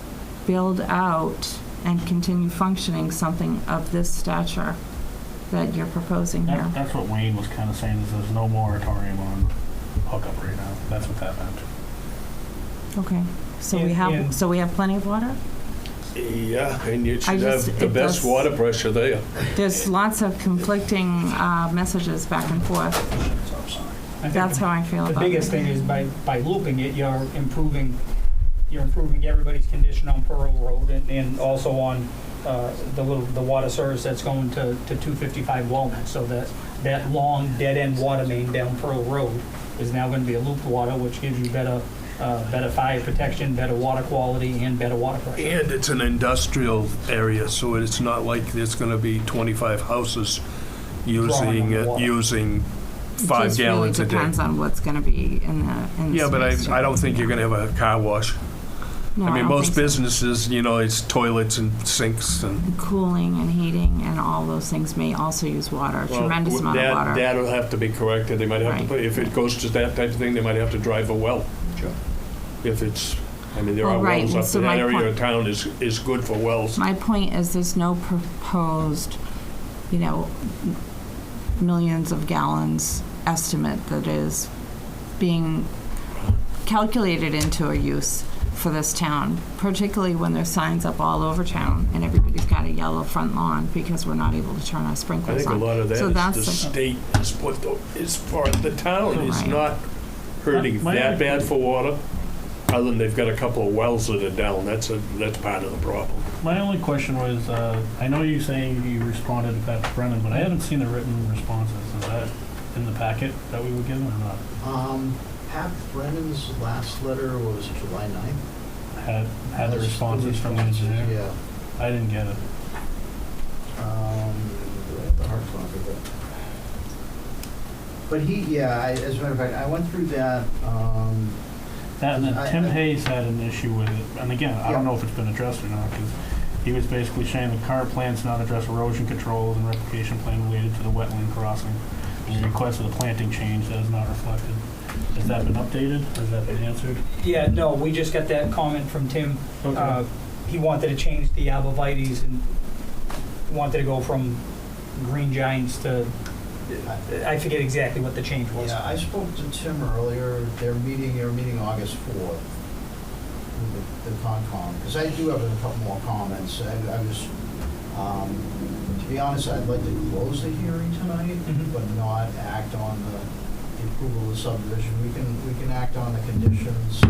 Speaker 5: build out and continue functioning something of this stature that you're proposing here?
Speaker 3: That's what Wayne was kind of saying, is there's no moratorium on hookup right now. That's what that meant.
Speaker 5: Okay, so
Speaker 4: And-
Speaker 5: we have plenty of water?
Speaker 2: Yeah, and you
Speaker 5: I
Speaker 2: should
Speaker 5: just-
Speaker 2: have the
Speaker 5: it
Speaker 2: best
Speaker 5: does-
Speaker 2: water pressure there.
Speaker 5: There's lots of conflicting messages back and forth.
Speaker 4: I think
Speaker 5: That's how I feel
Speaker 4: the
Speaker 5: about it.
Speaker 4: biggest thing is by looping it, you're improving everybody's condition on Pearl Road and also on the water service that's going to 255 Walnut. So that long dead-end water main down Pearl Road is now going to be a looped water, which gives you better fire protection, better water quality, and better water pressure.
Speaker 2: And it's an industrial area, so it's not like there's gonna be 25 houses
Speaker 4: Drawing on the water.
Speaker 2: using 5 gallons a
Speaker 5: Just
Speaker 2: day.
Speaker 5: really depends on what's going to be in the
Speaker 2: Yeah, but
Speaker 5: space,
Speaker 2: I don't think you're gonna have a car wash.
Speaker 5: No,
Speaker 2: I mean,
Speaker 5: don't
Speaker 2: most
Speaker 5: think so.
Speaker 2: businesses, it's toilets and sinks and.
Speaker 5: Cooling and heating and all those things may also use water, a
Speaker 2: Well,
Speaker 5: tremendous amount of water.
Speaker 2: That'll have to be corrected. They might have to
Speaker 5: Right.
Speaker 2: put, if it goes to that type of thing, they might have to drive a well. If it's, there
Speaker 5: Well,
Speaker 2: are
Speaker 5: right,
Speaker 2: wells up,
Speaker 5: so
Speaker 2: that
Speaker 5: my
Speaker 2: area
Speaker 5: point-
Speaker 2: of town is good for wells.
Speaker 5: My point is there's no proposed, millions of gallons estimate that is being calculated into a use for this town, particularly when there's signs up all over town and everybody's got a yellow front lawn because we're not able to turn our
Speaker 2: I
Speaker 5: sprinklers
Speaker 2: think
Speaker 5: on.
Speaker 2: a lot of
Speaker 5: So
Speaker 2: that is
Speaker 5: that's
Speaker 2: the state is for the town is
Speaker 5: Right.
Speaker 2: not hurting
Speaker 3: My
Speaker 2: that
Speaker 3: only-
Speaker 2: bad for water. Other than they've got a couple of wells that are down. That's part of the problem.
Speaker 3: My only question was, I know you saying you responded to Pat Brennan, but I haven't seen the written responses. Is that in the packet that we were given or not?
Speaker 1: Pat Brennan's last letter was July 9th.
Speaker 3: Had the responses from the engineer?
Speaker 1: Yeah.
Speaker 3: I didn't get it.
Speaker 1: Do I have the hard copy of it? But as a matter of fact, I went through that,
Speaker 3: That, and then Tim
Speaker 1: I-
Speaker 3: Hayes had an issue with it, and again, I
Speaker 1: Yeah.
Speaker 3: don't know if it's been addressed or not, because he was basically saying the current plans not address erosion controls and replication plan related to the wetland crossing. And he requested a planting change that is not reflected. Has that been updated? Has that been answered?
Speaker 4: Yeah, no, we just got that comment from Tim. He wanted to change the arborvitaes and wanted to go from green giants to, I forget exactly what the change was.
Speaker 1: yeah, I spoke to Tim earlier. They're meeting August 4th with the Concom, because I do have a couple more comments. I was, to be honest, I'd like to close the hearing tonight,
Speaker 4: Mhm.
Speaker 1: but not act on the approval of the subdivision. We can act on the conditions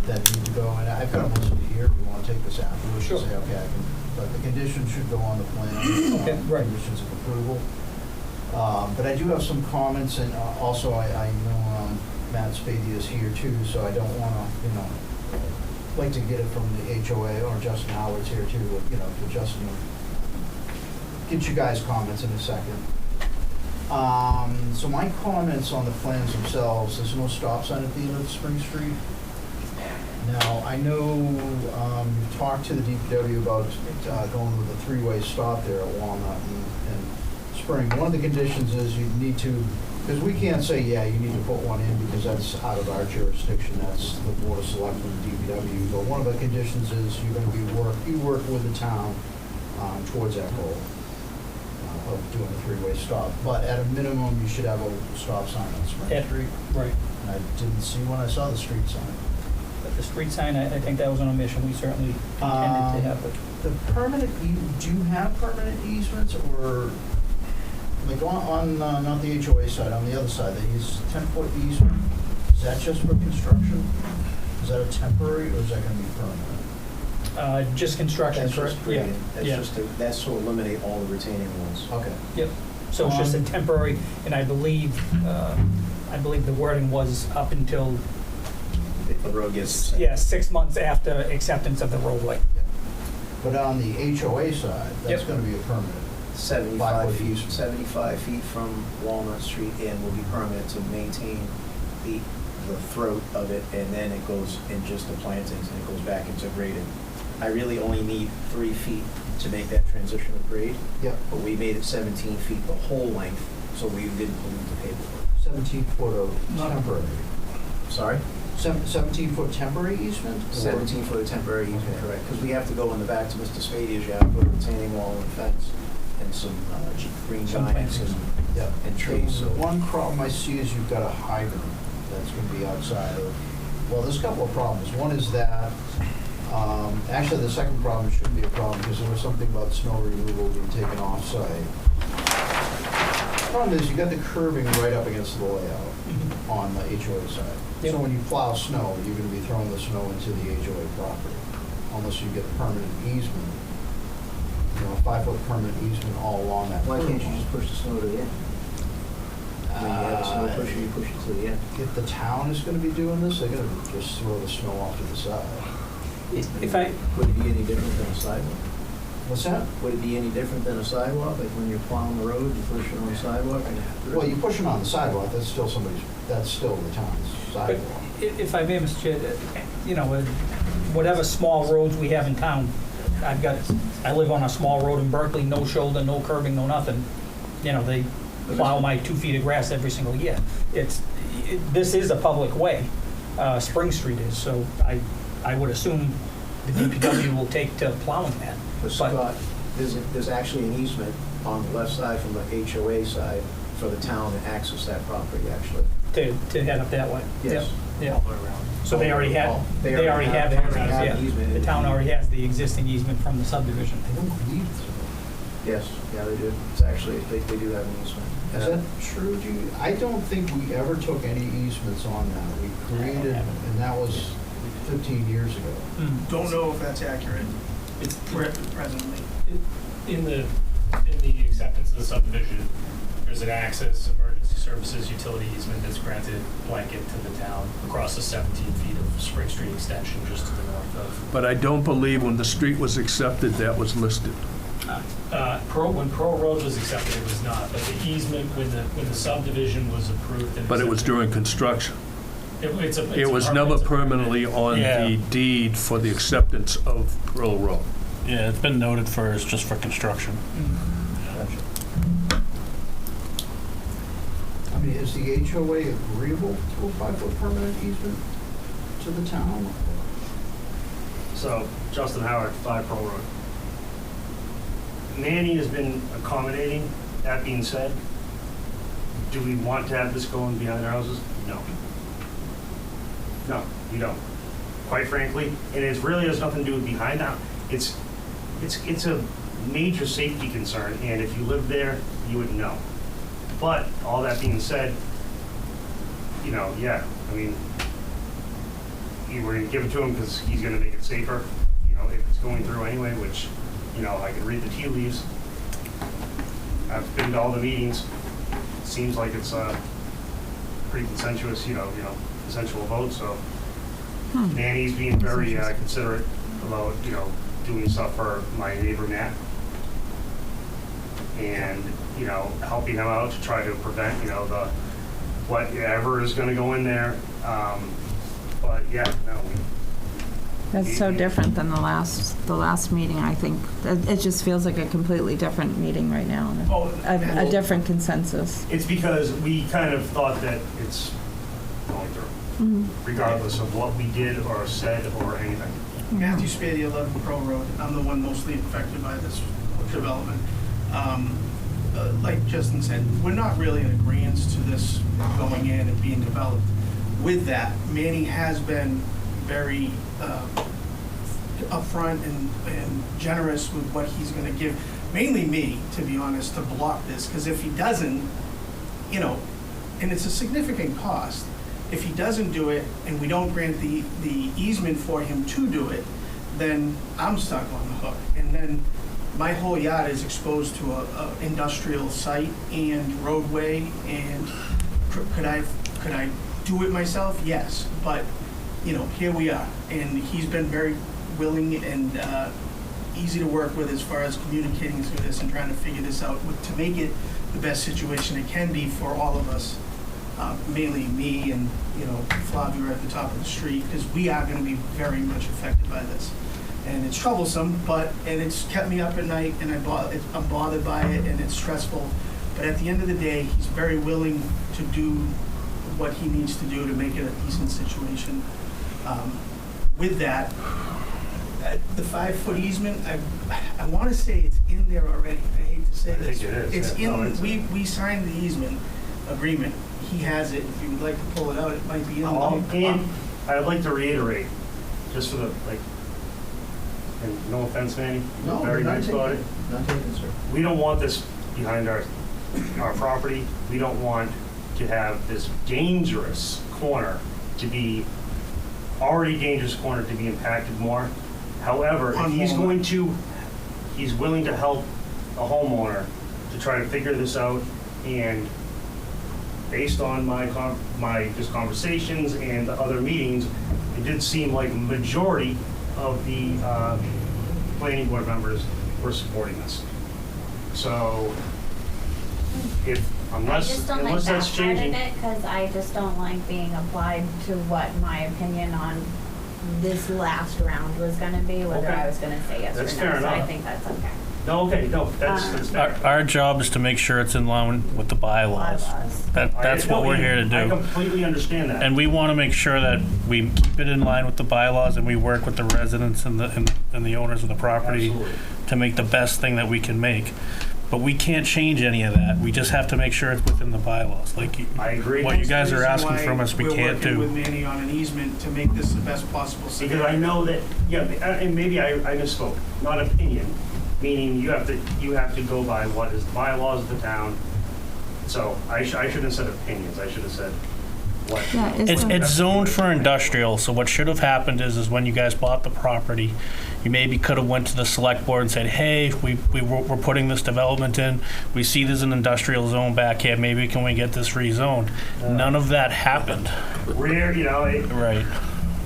Speaker 1: that need to go, and I've got them listed here. We want to take this afterwards
Speaker 4: Sure.
Speaker 1: and say, okay, but the conditions should go on the plan.
Speaker 4: Okay, right.
Speaker 1: Conditions of approval. But I do have some comments, and also I know Matt Spady is here too, so I don't want to, like to get it from the HOA, or Justin Howard's here too, to Justin, get you guys' comments in a second. So my comments on the plans themselves, there's no stop sign at the end of Spring Street. Now, I know you've talked to the DPW about going with a three-way stop there at Walnut and Spring. One of the conditions is you need to, because we can't say, yeah, you need to put one in because that's out of our jurisdiction, that's the Board of Selectmen, DPW. But one of the conditions is you're going to you work with the town towards that goal of doing a three-way stop. But at a minimum, you should have a stop sign on Spring Street.
Speaker 4: Right.
Speaker 1: And I didn't see when I saw the street sign.
Speaker 4: But the street sign, I think that was an omission. We certainly intended to have it.
Speaker 1: The permanent, do you have permanent easements, or, like on not the HOA side, on the other side, they use 10-foot easement? Is that just for construction? Is that a temporary, or is that gonna be permanent?
Speaker 4: Just construction,
Speaker 8: That's
Speaker 4: correct?
Speaker 8: just creating,
Speaker 4: Yeah.
Speaker 8: that's to eliminate all the retaining walls.
Speaker 1: Okay.
Speaker 4: Yep. So it's just a temporary, and I believe the wording was up until,
Speaker 8: If the road gets.
Speaker 4: 6 months after acceptance of the roadway.
Speaker 1: But on the HOA side, that's
Speaker 4: Yep.
Speaker 1: gonna be a permanent.
Speaker 8: 75
Speaker 1: 5-foot
Speaker 8: feet,
Speaker 1: easement.
Speaker 8: 75 feet from Walnut Street and will be permanent to maintain the throat of it, and then it goes in just the plantings and it goes back into grading. I really only need 3 feet to make that transition of grade,
Speaker 1: Yep.
Speaker 8: but we made it 17 feet the whole length, so we didn't pollute the paperwork.
Speaker 1: 17-foot of temporary.
Speaker 8: Sorry?
Speaker 1: 17-foot temporary easement? or-
Speaker 8: 17 foot of temporary easement,
Speaker 1: Okay.
Speaker 8: correct, because we have to go in the back to Mr. Spady, you have to put a retaining wall and fence and some green
Speaker 4: Some
Speaker 8: giants
Speaker 4: plantings.
Speaker 1: Yep.
Speaker 8: and trees,
Speaker 1: The
Speaker 8: so.
Speaker 1: one problem I see is you've got a hydrant that's gonna be outside of, well, there's a couple of problems. One is that Actually, the second problem shouldn't be a problem because there was something about snow removal being taken off-site. Problem is, you got the curbing right up against the layout on the HOA side.
Speaker 4: Yep.
Speaker 1: So when you plow snow, you're gonna be throwing the snow into the HOA property, unless you get a permanent easement. You know, a 5-foot permanent easement all along that.
Speaker 8: Why
Speaker 1: curb
Speaker 8: can't you
Speaker 1: line.
Speaker 8: just push the snow to the end? When you have a snow pusher, you push it to the end.
Speaker 1: If the town is gonna be doing this, they're gonna just throw the snow off to the side.
Speaker 4: If I,
Speaker 8: Would it be any different than a sidewalk?
Speaker 1: What's that?
Speaker 8: Would it be any different than a sidewalk? Like when you're plowing the road, you push it on the sidewalk?
Speaker 1: Well, you push it on the sidewalk, that's still the town's
Speaker 4: but
Speaker 1: sidewalk.
Speaker 4: if I may, Mr. Chair, you know, whatever small roads we have in town, I live on a small road in Berkeley, no shoulder, no curbing, no nothing. You know, they plow my 2 feet of grass every single year. This is a public way, Spring Street is, so I would assume the DPW will take to plowing that.
Speaker 8: But Scott, there's actually an easement on the left side from the HOA side for the town to access that property, actually.
Speaker 4: To head up that way.
Speaker 8: Yes.
Speaker 4: Yeah. So they already have
Speaker 8: They
Speaker 4: it,
Speaker 8: already have
Speaker 4: yeah.
Speaker 8: easement.
Speaker 4: The town already has the existing easement from the subdivision.
Speaker 1: I don't believe so.
Speaker 8: Yes, yeah, they do. It's actually, they do have an easement.
Speaker 1: Is that true, Judy? I don't think we ever took any easements on that. We created, and that was 15 years ago.
Speaker 9: Don't know if that's accurate
Speaker 10: It's
Speaker 9: presently.
Speaker 10: in the acceptance of the subdivision, there's an access emergency services utility easement that's granted blanket to the town across the 17 feet of Spring Street extension just to the north of.
Speaker 2: But I don't believe when the street was accepted, that was listed.
Speaker 10: When Pearl Road was accepted, it was not, but the easement, when the subdivision was approved. and
Speaker 2: But it was
Speaker 10: accepted,
Speaker 2: during construction.
Speaker 10: it's a
Speaker 2: It was never permanently on the deed for the acceptance of Pearl Road.
Speaker 3: Yeah, it's been noted for, it's just for construction.
Speaker 1: I mean, is the HOA agreeable to a 5-foot permanent easement to the town?
Speaker 11: So, Justin Howard, 5 Pearl Road. Manny has been accommodating. That being said, do we want to have this going behind our houses? No. No, you don't. Quite frankly, and it really has nothing to do with behind now. It's a major safety concern, and if you live there, you would know. But all that being said, you know, yeah, I mean, we're gonna give it to him because he's gonna make it safer. You know, if it's going through anyway, which, you know, I can read the tea leaves. I've been to all the meetings. Seems like it's a pretty consensual vote. So Manny's being very considerate about, you know, doing stuff for my neighbor Matt, and, you know, helping him out to try to prevent, you know, the whatever is going to go in there. But yeah, no.
Speaker 5: That's so different than the last meeting, I think. It just feels like a completely different meeting right now. A different consensus.
Speaker 11: It's because we kind of thought that it's going through, regardless of what we did or said or anything.
Speaker 9: Matthew Spady, 11 Pearl Road. I'm the one mostly affected by this development. Like Justin said, we're not really in agreement to this going in and being developed. With that, Manny has been very upfront and generous with what he's going to give, mainly me, to be honest, to block this. Because if he doesn't, you know, and it's a significant cost, if he doesn't do it and we don't grant the easement for him to do it, then I'm stuck on the hook. And then my whole yard is exposed to a industrial site and roadway. And could I do it myself? Yes, but you know, here we are, and he's been very willing and easy to work with as far as communicating through this and trying to figure this out to make it the best situation it can be for all of us. Mainly me and, you know, Flavia at the top of the street, because we are going to be very much affected by this. And it's troublesome, and it's kept me up at night, and I'm bothered by it, and it's stressful. But at the end of the day, he's very willing to do what he needs to do to make it a decent situation. With that, the 5-foot easement, I want to say it's in there already. I hate to say this.
Speaker 11: I think it is.
Speaker 9: It's
Speaker 11: yeah.
Speaker 9: in. We signed the easement agreement. He has it. If you would like to pull it out, it might be in.
Speaker 11: And I'd like to reiterate, just for the and no offense, Manny, you're
Speaker 1: No,
Speaker 11: very
Speaker 1: not
Speaker 11: nice about it.
Speaker 1: taken, not taken, sir.
Speaker 11: We don't want this behind our property. We don't want to have this dangerous corner to be, already dangerous corner to be impacted more. However, if he's going to, he's willing to help a homeowner to try to figure this out, and based on my just conversations and the other meetings, it did seem like majority of the planning board members were supporting this. So,
Speaker 12: I just don't like
Speaker 11: unless
Speaker 12: that
Speaker 11: that's
Speaker 12: part of
Speaker 11: changing.
Speaker 12: it, because I just don't like being applied to what my opinion on this last round was gonna be, whether
Speaker 11: Okay.
Speaker 12: I was gonna say yes or no.
Speaker 11: That's fair
Speaker 12: So I
Speaker 11: enough.
Speaker 12: think that's okay.
Speaker 11: No, okay, no, that's fair.
Speaker 3: Our job is to make sure it's in line with the bylaws.
Speaker 12: Bylaws.
Speaker 3: That's what we're here to
Speaker 11: I
Speaker 3: do.
Speaker 11: completely understand that.
Speaker 3: And we want to make sure that we keep it in line with the bylaws, and we work with the residents and the owners of the property
Speaker 11: Absolutely.
Speaker 3: to make the best thing that we can make. But we can't change any of that. We just have to make sure it's within the bylaws. Like
Speaker 11: I agree.
Speaker 3: what you guys are
Speaker 9: That's the
Speaker 3: asking
Speaker 9: reason
Speaker 3: from
Speaker 9: why
Speaker 3: us, we can't
Speaker 9: We're working with
Speaker 3: do.
Speaker 9: Manny on an easement to make this the best possible scenario.
Speaker 11: Because I know that, yeah, and maybe I misspoke, not opinion, meaning you have to go by what is the bylaws of the town. So I shouldn't have said opinions, I should have said what.
Speaker 5: Yeah,
Speaker 3: It's zoned for industrial, so what should have happened is when you guys bought the property, you maybe could have went to the select board and said, hey, we're putting this development in, we see there's an industrial zone back here, maybe can we get this rezoned? None of that happened.
Speaker 11: Rare,
Speaker 3: Right.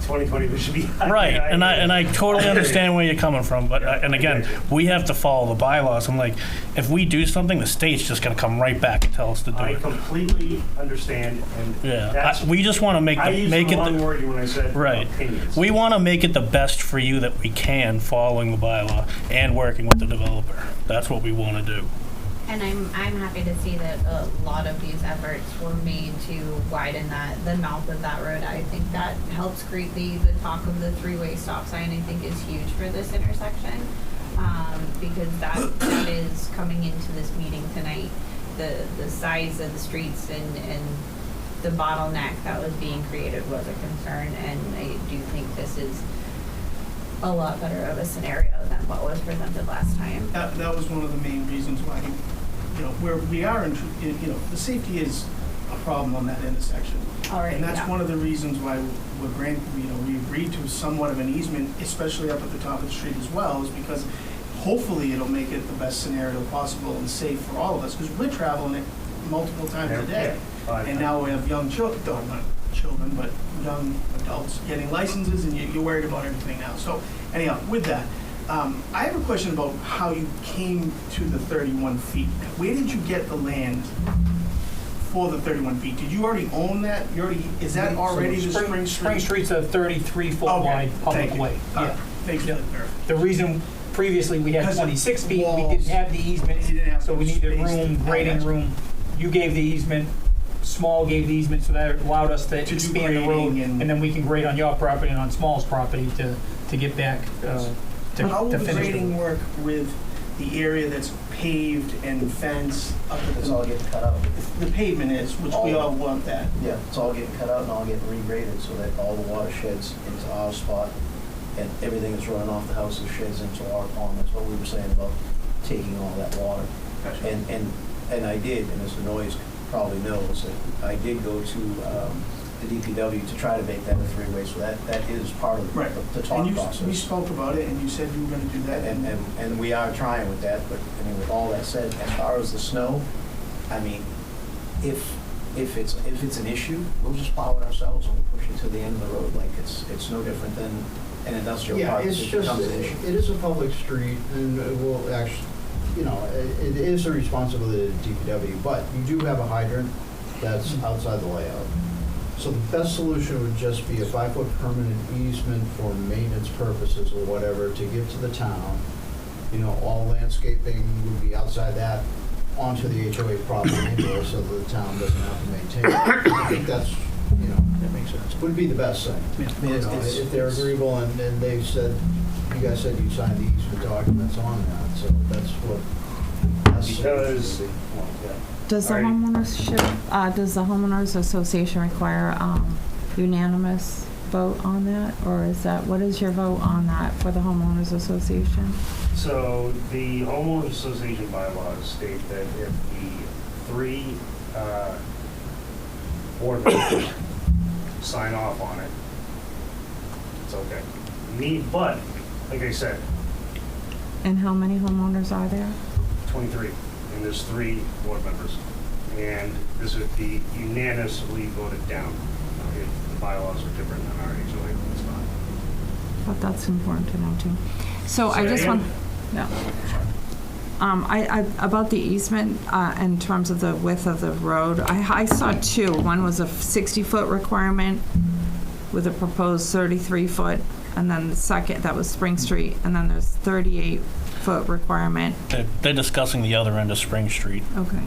Speaker 11: 2020, we should be.
Speaker 3: Right, and I totally understand where you're coming from, but, and again, we have to follow the bylaws. I'm like, if we do something, the state's just gonna come right back and tell us to do
Speaker 11: I
Speaker 3: it.
Speaker 11: completely understand, and
Speaker 3: Yeah,
Speaker 11: that's,
Speaker 3: we just wanna make
Speaker 11: I used
Speaker 3: it,
Speaker 11: the wrong word when I said
Speaker 3: right.
Speaker 11: opinions.
Speaker 3: We wanna make it the best for you that we can, following the bylaw and working with the developer. That's what we wanna do.
Speaker 12: And I'm happy to see that a lot of these efforts were made to widen the mouth of that road. I think that helps create the talk of the three-way stop sign, I think is huge for this intersection. Because that is coming into this meeting tonight, the size of the streets and the bottleneck that was being created was a concern, and I do think this is a lot better of a scenario than what was presented last time.
Speaker 9: That was one of the main reasons why, where we are, the safety is a problem on that intersection.
Speaker 12: Already,
Speaker 9: And that's
Speaker 12: yeah.
Speaker 9: one of the reasons why we agreed to somewhat of an easement, especially up at the top of the street as well, is because hopefully it'll make it the best scenario possible and safe for all of us, because we're traveling it multiple times a day. And now we have young children, not children, but young adults getting licenses, and you're worried about everything now. So anyhow, with that, I have a question about how you came to the 31 feet. Where did you get the land for the 31 feet? Did you already own that? Is that already the Spring Street?
Speaker 4: Spring Street's a 33-foot
Speaker 9: Okay,
Speaker 4: wide public
Speaker 9: thank you.
Speaker 4: way. Yeah.
Speaker 9: Thanks for
Speaker 4: Yeah.
Speaker 9: that clarification.
Speaker 4: The reason previously we had
Speaker 9: Because of
Speaker 4: 26 feet, we
Speaker 9: walls.
Speaker 4: didn't have the easement,
Speaker 9: You didn't have
Speaker 4: so we needed
Speaker 9: space to-
Speaker 4: room, grading room. You gave the easement, Small gave the easement, so that allowed us to
Speaker 9: do
Speaker 4: expand the road,
Speaker 9: grading and-
Speaker 4: and then we can grade on your property and on Small's property to get back,
Speaker 9: How will
Speaker 4: to
Speaker 9: the
Speaker 4: finish.
Speaker 9: grading work with the area that's paved and fenced up at
Speaker 8: It's
Speaker 9: the,
Speaker 8: all getting cut out.
Speaker 9: the pavement is, which we all want that.
Speaker 8: Yeah, it's all getting cut out and all getting regraded so that all the water sheds into our spot and everything is running off the house's sheds into our pond. That's what we were saying about taking all that water.
Speaker 9: Gotcha.
Speaker 8: And I did, and Mr. Noyes probably knows, that I did go to the DPW to try to make that a three-way, so that is part of
Speaker 9: Right.
Speaker 8: the talk
Speaker 9: And we
Speaker 8: process.
Speaker 9: spoke about it, and you said you were gonna do that.
Speaker 8: And we are trying with that, but I mean, with all that said, as far as the snow, I mean, if it's an issue, we'll just plow it ourselves and we'll push it to the end of the road, like it's no different than an industrial
Speaker 1: Yeah,
Speaker 8: park.
Speaker 1: it's
Speaker 8: It
Speaker 1: just,
Speaker 8: becomes an issue.
Speaker 1: it is a public street, and it will actually, it is a responsibility of the DPW, but you do have a hydrant that's outside the layout. So the best solution would just be a 5-foot permanent easement for maintenance purposes or whatever to give to the town. All landscaping would be outside that onto the HOA property anyway, so that the town doesn't have to maintain it. I think that's,
Speaker 4: That makes sense.
Speaker 1: would be the best thing.
Speaker 8: I mean, it's-
Speaker 1: If they're agreeable, and they said, you guys said you signed the easement documents on that, so that's what.
Speaker 11: Because-
Speaker 5: Does the
Speaker 11: Alright.
Speaker 5: does the homeowners association require unanimous vote on that, or is that, what is your vote on that for the homeowners association?
Speaker 11: So the homeowners association bylaws state that if the 3 board members sign off on it, it's okay. But, like I said,
Speaker 5: And how many homeowners are there?
Speaker 11: 23, and there's 3 board members. And this would be unanimously voted down if the bylaws are different than our HOA, it's not.
Speaker 5: But that's important to know too. So I
Speaker 11: Say
Speaker 5: just
Speaker 11: again?
Speaker 5: want, no. About the easement, in terms of the width of the road, I saw 2. One was a 60-foot requirement with a proposed 33-foot, and then the second, that was Spring Street, and then there's 38-foot requirement.
Speaker 3: They're discussing the other end of Spring Street.
Speaker 5: Okay.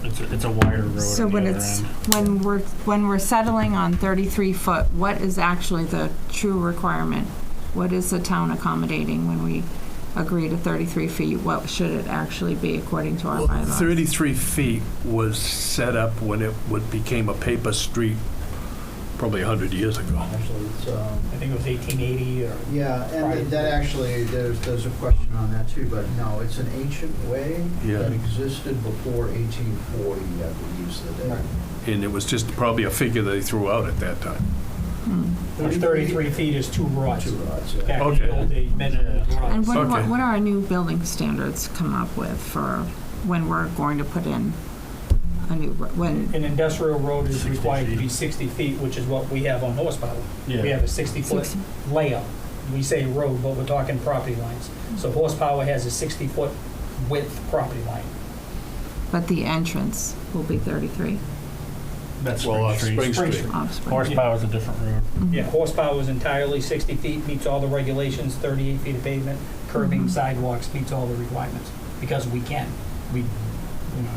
Speaker 3: It's a wider road
Speaker 5: So
Speaker 3: on the
Speaker 5: when
Speaker 3: other
Speaker 5: it's,
Speaker 3: end.
Speaker 5: when we're settling on 33-foot, what is actually the true requirement? What is the town accommodating when we agree to 33 feet? What should it actually be according to our
Speaker 2: Well,
Speaker 5: bylaws?
Speaker 2: 33 feet was set up when it became a paper street probably 100 years ago.
Speaker 1: Actually, it's,
Speaker 4: I think it was 1880 or.
Speaker 1: yeah,
Speaker 4: Right.
Speaker 1: and that actually, there's a question on that too, but no, it's an ancient way
Speaker 2: Yeah.
Speaker 1: that existed before 1840, I believe, is the date.
Speaker 2: And it was just probably a figure they threw out at that time.
Speaker 4: Which 33 feet is 2 rods.
Speaker 1: 2 rods, yeah.
Speaker 4: Back in
Speaker 2: Okay.
Speaker 4: the old days, measured in rods.
Speaker 5: And
Speaker 2: Okay.
Speaker 5: what are our new building standards come up with for when we're going to put in a new, when,
Speaker 4: An industrial road is
Speaker 3: 60
Speaker 4: required to
Speaker 3: feet.
Speaker 4: be 60 feet, which is what we have on horsepower.
Speaker 3: Yeah.
Speaker 4: We have a 60-foot
Speaker 5: 60.
Speaker 4: layout. We say road, but we're talking property lines. So horsepower has a 60-foot width property line.
Speaker 5: but the entrance will be 33
Speaker 3: That's
Speaker 2: Well,
Speaker 3: Spring
Speaker 2: Spring
Speaker 3: Street.
Speaker 2: Street.
Speaker 5: off Spring.
Speaker 3: Horsepower is a different road.
Speaker 5: Mhm.
Speaker 4: Yeah, horsepower is entirely 60 feet, meets all the regulations, 38 feet of pavement, curbing,
Speaker 5: Mhm.
Speaker 4: sidewalks, meets all the requirements, because we can.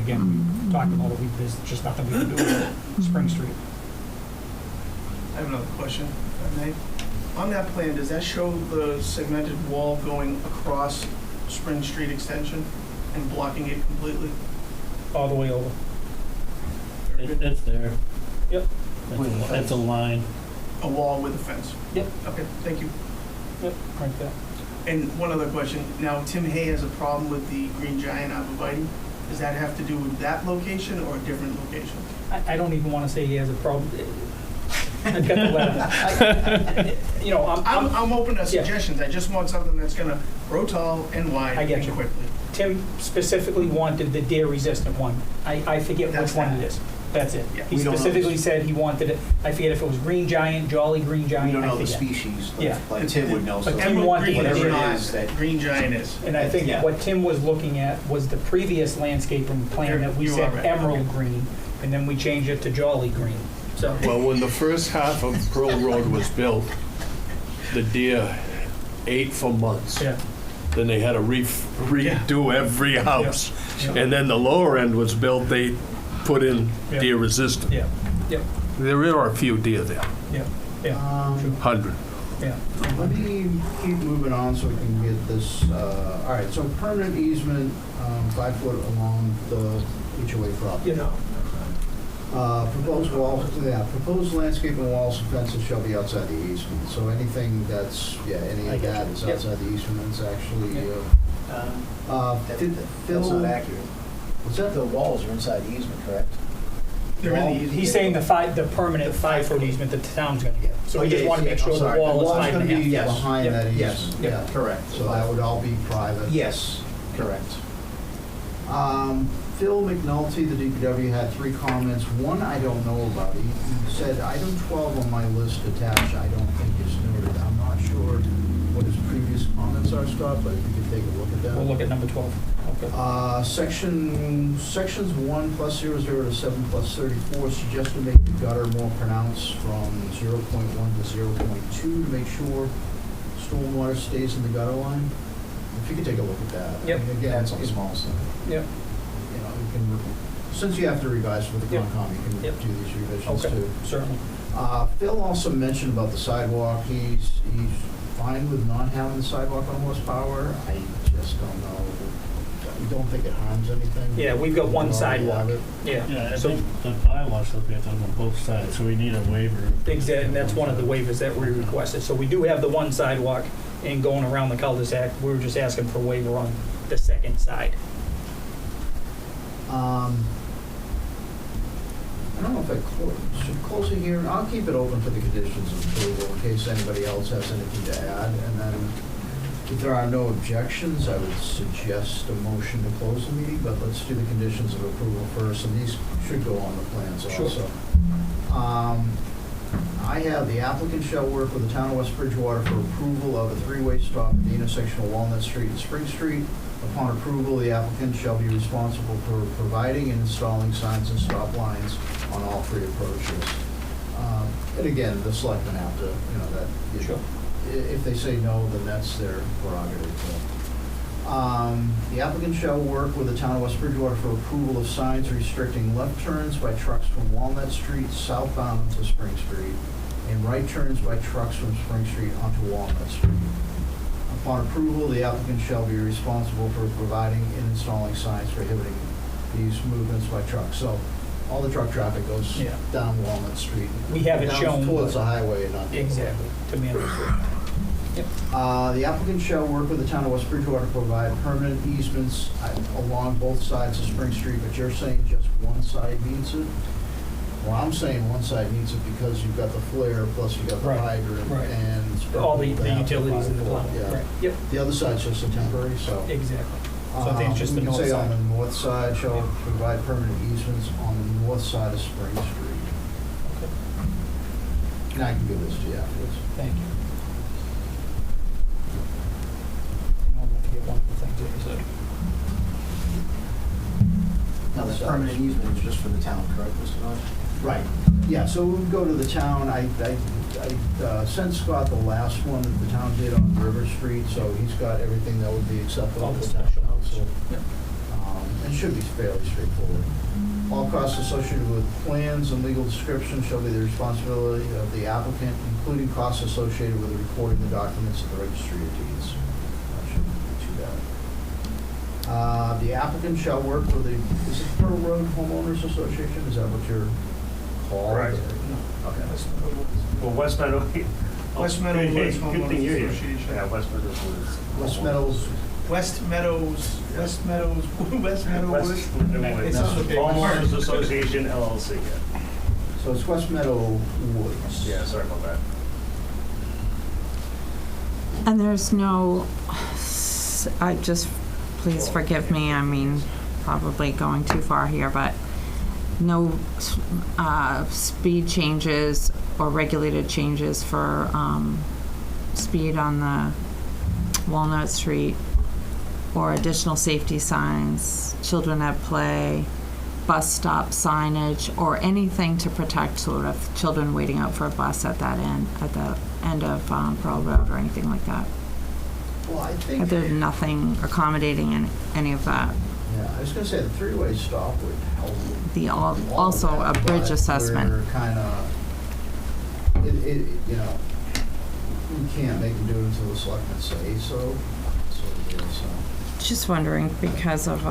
Speaker 4: Again, we talked about it, there's just nothing we can do with Spring Street.
Speaker 9: I have another question, if I may. On that plan, does that show the segmented wall going across Spring Street extension and blocking it completely?
Speaker 4: All the way over.
Speaker 3: It's there.
Speaker 4: Yep.
Speaker 3: It's a line.
Speaker 9: A wall with a fence?
Speaker 4: Yep.
Speaker 9: Okay, thank you.
Speaker 4: Yep, right there.
Speaker 9: And one other question. Now, Tim Hay has a problem with the green giant arborvitae. Does that have to do with that location or a different location?
Speaker 4: I don't even want to say he has a problem. I've got the letter.
Speaker 9: I'm open to
Speaker 4: Yeah.
Speaker 9: suggestions. I just want something that's gonna grow tall and wide
Speaker 4: I get
Speaker 9: and
Speaker 4: you.
Speaker 9: quickly.
Speaker 4: Tim specifically wanted the deer-resistant one. I forget
Speaker 9: That's
Speaker 4: which one
Speaker 9: that.
Speaker 4: it is. That's it.
Speaker 9: Yeah.
Speaker 4: He
Speaker 8: We don't know
Speaker 4: specifically
Speaker 8: this.
Speaker 4: said he wanted it, I forget if it was green giant, jolly green giant,
Speaker 8: We don't
Speaker 4: I
Speaker 8: know the
Speaker 4: forget.
Speaker 8: species,
Speaker 4: Yeah.
Speaker 8: like Tim would know.
Speaker 4: But
Speaker 8: so
Speaker 4: Tim
Speaker 9: Emerald
Speaker 4: wanted
Speaker 9: green
Speaker 4: it
Speaker 9: is
Speaker 8: whatever
Speaker 4: in.
Speaker 8: it
Speaker 9: not
Speaker 8: is that-
Speaker 9: green giant is.
Speaker 4: And I think
Speaker 8: Yeah.
Speaker 4: what Tim was looking at was the previous landscaping plan that we
Speaker 9: You
Speaker 4: said
Speaker 9: are right.
Speaker 4: emerald green, and then we changed it to jolly green. So,
Speaker 2: Well, when the first half of Pearl Road was built, the deer ate for months.
Speaker 4: yeah,
Speaker 2: Then they had to redo every house.
Speaker 4: Yeah.
Speaker 2: And then the lower end was built, they put in
Speaker 4: Yeah.
Speaker 2: deer resistant.
Speaker 4: yeah, yeah,
Speaker 2: There are a few deer there,
Speaker 4: yeah, yeah,
Speaker 2: 100.
Speaker 4: yeah.
Speaker 1: Let me keep moving on so we can get this, all right, so permanent easement, 5 foot along the HOA property. Proposed landscaping walls and fences shall be outside the easement, so anything that's, any
Speaker 4: I
Speaker 1: of
Speaker 4: get
Speaker 1: that
Speaker 4: you.
Speaker 1: is
Speaker 4: Yep.
Speaker 1: outside the easement, it's actually,
Speaker 8: That's
Speaker 1: Phil,
Speaker 8: not accurate.
Speaker 1: what's that?
Speaker 8: The walls are inside the easement, correct?
Speaker 9: They're in the easement.
Speaker 4: He's saying the permanent 5-foot easement that the town's gonna get. So we
Speaker 8: Oh,
Speaker 4: just
Speaker 8: yeah,
Speaker 4: want to
Speaker 8: yeah,
Speaker 4: make sure
Speaker 8: I'm
Speaker 4: the
Speaker 8: sorry.
Speaker 4: wall is
Speaker 1: Wall's
Speaker 4: 5.5.
Speaker 1: gonna be
Speaker 8: Yes.
Speaker 1: behind
Speaker 4: Yep.
Speaker 1: that
Speaker 8: Yes.
Speaker 1: easement,
Speaker 4: Yep.
Speaker 1: yeah.
Speaker 8: Correct.
Speaker 1: So that would all be private.
Speaker 8: Yes, correct.
Speaker 1: Phil McNulty, the DPW, had 3 comments. One I don't know about. He said, item 12 on my list attached, I don't think is noted. I'm not sure what his previous comments are, Scott, but if you could take a look at that.
Speaker 4: We'll look at number 12. Okay.
Speaker 1: Sections 1 plus 00 to 7 plus 34 suggest to make the gutter more pronounced from 0.1 to 0.2 to make sure stormwater stays in the gutter line. If you could take a look at that.
Speaker 4: Yep.
Speaker 1: I mean, again,
Speaker 8: That's on the small side.
Speaker 4: Yep.
Speaker 1: you can, since you have to revise for the
Speaker 4: Yep.
Speaker 1: Concom, you can
Speaker 4: Yep.
Speaker 1: do these revisions
Speaker 4: Okay,
Speaker 1: too.
Speaker 4: certainly.
Speaker 1: Phil also mentioned about the sidewalk. He's fine with not having the sidewalk on horsepower. I just don't know. we don't think it harms anything.
Speaker 4: Yeah, we've got one
Speaker 1: We already
Speaker 4: sidewalk.
Speaker 1: have it.
Speaker 3: Yeah, I
Speaker 4: So,
Speaker 3: think the bylaw says we have to have them on both sides, so we need a waiver.
Speaker 4: exactly, and that's one of the waivers that we requested. So we do have the one sidewalk, and going around the cul-de-sac, we were just asking for waiver on the second side.
Speaker 1: I don't know if should close it here. I'll keep it open for the conditions of approval in case anybody else has anything to add. And then if there are no objections, I would suggest a motion to close the meeting, but let's do the conditions of approval first, and these should go on the plans
Speaker 4: Sure.
Speaker 1: also. I have the applicant shall work with the town of West Bridgewater for approval of a three-way stop at the intersection of Walnut Street and Spring Street. Upon approval, the applicant shall be responsible for providing and installing signs and stop lines on all three approaches. And again, the selectmen have to,
Speaker 4: Sure.
Speaker 1: if they say no, then that's their prerogative. The applicant shall work with the town of West Bridgewater for approval of signs restricting left turns by trucks from Walnut Street southbound to Spring Street, and right turns by trucks from Spring Street onto Walnut Street. Upon approval, the applicant shall be responsible for providing and installing signs prohibiting these movements by trucks. So all the truck traffic goes
Speaker 4: Yeah.
Speaker 1: down Walnut Street.
Speaker 4: We have it
Speaker 1: down
Speaker 4: shown,
Speaker 1: towards
Speaker 4: but-
Speaker 1: the highway and not.
Speaker 4: Exactly, to Manor Street.
Speaker 1: The applicant shall work with the town of West Bridgewater to provide permanent easements along both sides of Spring Street, but you're saying just one side needs it? Well, I'm saying one side needs it because you've got the flare, plus you've got the
Speaker 4: Right,
Speaker 1: hydrant
Speaker 4: right.
Speaker 1: and.
Speaker 4: All the
Speaker 1: they have to
Speaker 4: utilities in the
Speaker 1: provide
Speaker 4: plan.
Speaker 1: for it, yeah.
Speaker 4: Right. Yep,
Speaker 1: The other side's just a temporary, so.
Speaker 4: exactly. So I think it's just the
Speaker 1: We
Speaker 4: north
Speaker 1: can say on
Speaker 4: side.
Speaker 1: the north side shall provide permanent easements on the north side of Spring Street.
Speaker 4: Okay.
Speaker 1: And I can give this to you afterwards.
Speaker 4: Thank you. I'm going to get one of the things that you said.
Speaker 8: Now, the permanent easement is just for the town, correct, Mr. Knight?
Speaker 1: Right, yeah, so we would go to the town, I sent Scott the last one that the town did on River Street, so he's got everything that would be acceptable
Speaker 4: All
Speaker 1: to
Speaker 4: the
Speaker 1: the town
Speaker 4: special
Speaker 1: council.
Speaker 4: Yep.
Speaker 1: It should be fairly straightforward. All costs associated with plans and legal description shall be the responsibility of the applicant, including costs associated with recording the documents at the registry of deeds. That shouldn't be too bad. The applicant shall work with the, is it Pearl Road Homeowners Association? Is that what you're called?
Speaker 11: Correct.
Speaker 1: Okay.
Speaker 11: Well, West Meadow.
Speaker 9: West Meadow Woods
Speaker 11: Good thing you're here.
Speaker 9: Association.
Speaker 11: Yeah, West Meadow Woods.
Speaker 1: West Meadows,
Speaker 9: West Meadows Woods.
Speaker 11: West Meadow Woods.
Speaker 9: It's on the paper.
Speaker 11: Homeowners Association LLC, yeah.
Speaker 1: so it's West Meadow Woods.
Speaker 11: Yeah, sorry about that.
Speaker 5: And there's no, please forgive me, I mean, probably going too far here, but no speed changes or regulated changes for speed on the Walnut Street, or additional safety signs, children at play, bus stop signage, or anything to protect sort of children waiting out for a bus at the end of Pearl Road or anything like that.
Speaker 1: Well, I think,
Speaker 5: There's nothing accommodating any of that.
Speaker 1: yeah, I was gonna say the three-way stop would help.
Speaker 5: Also a bridge assessment.
Speaker 1: We're kind of, we can't make them do it until the selectmen say so. So it is, so.
Speaker 5: Just wondering because of,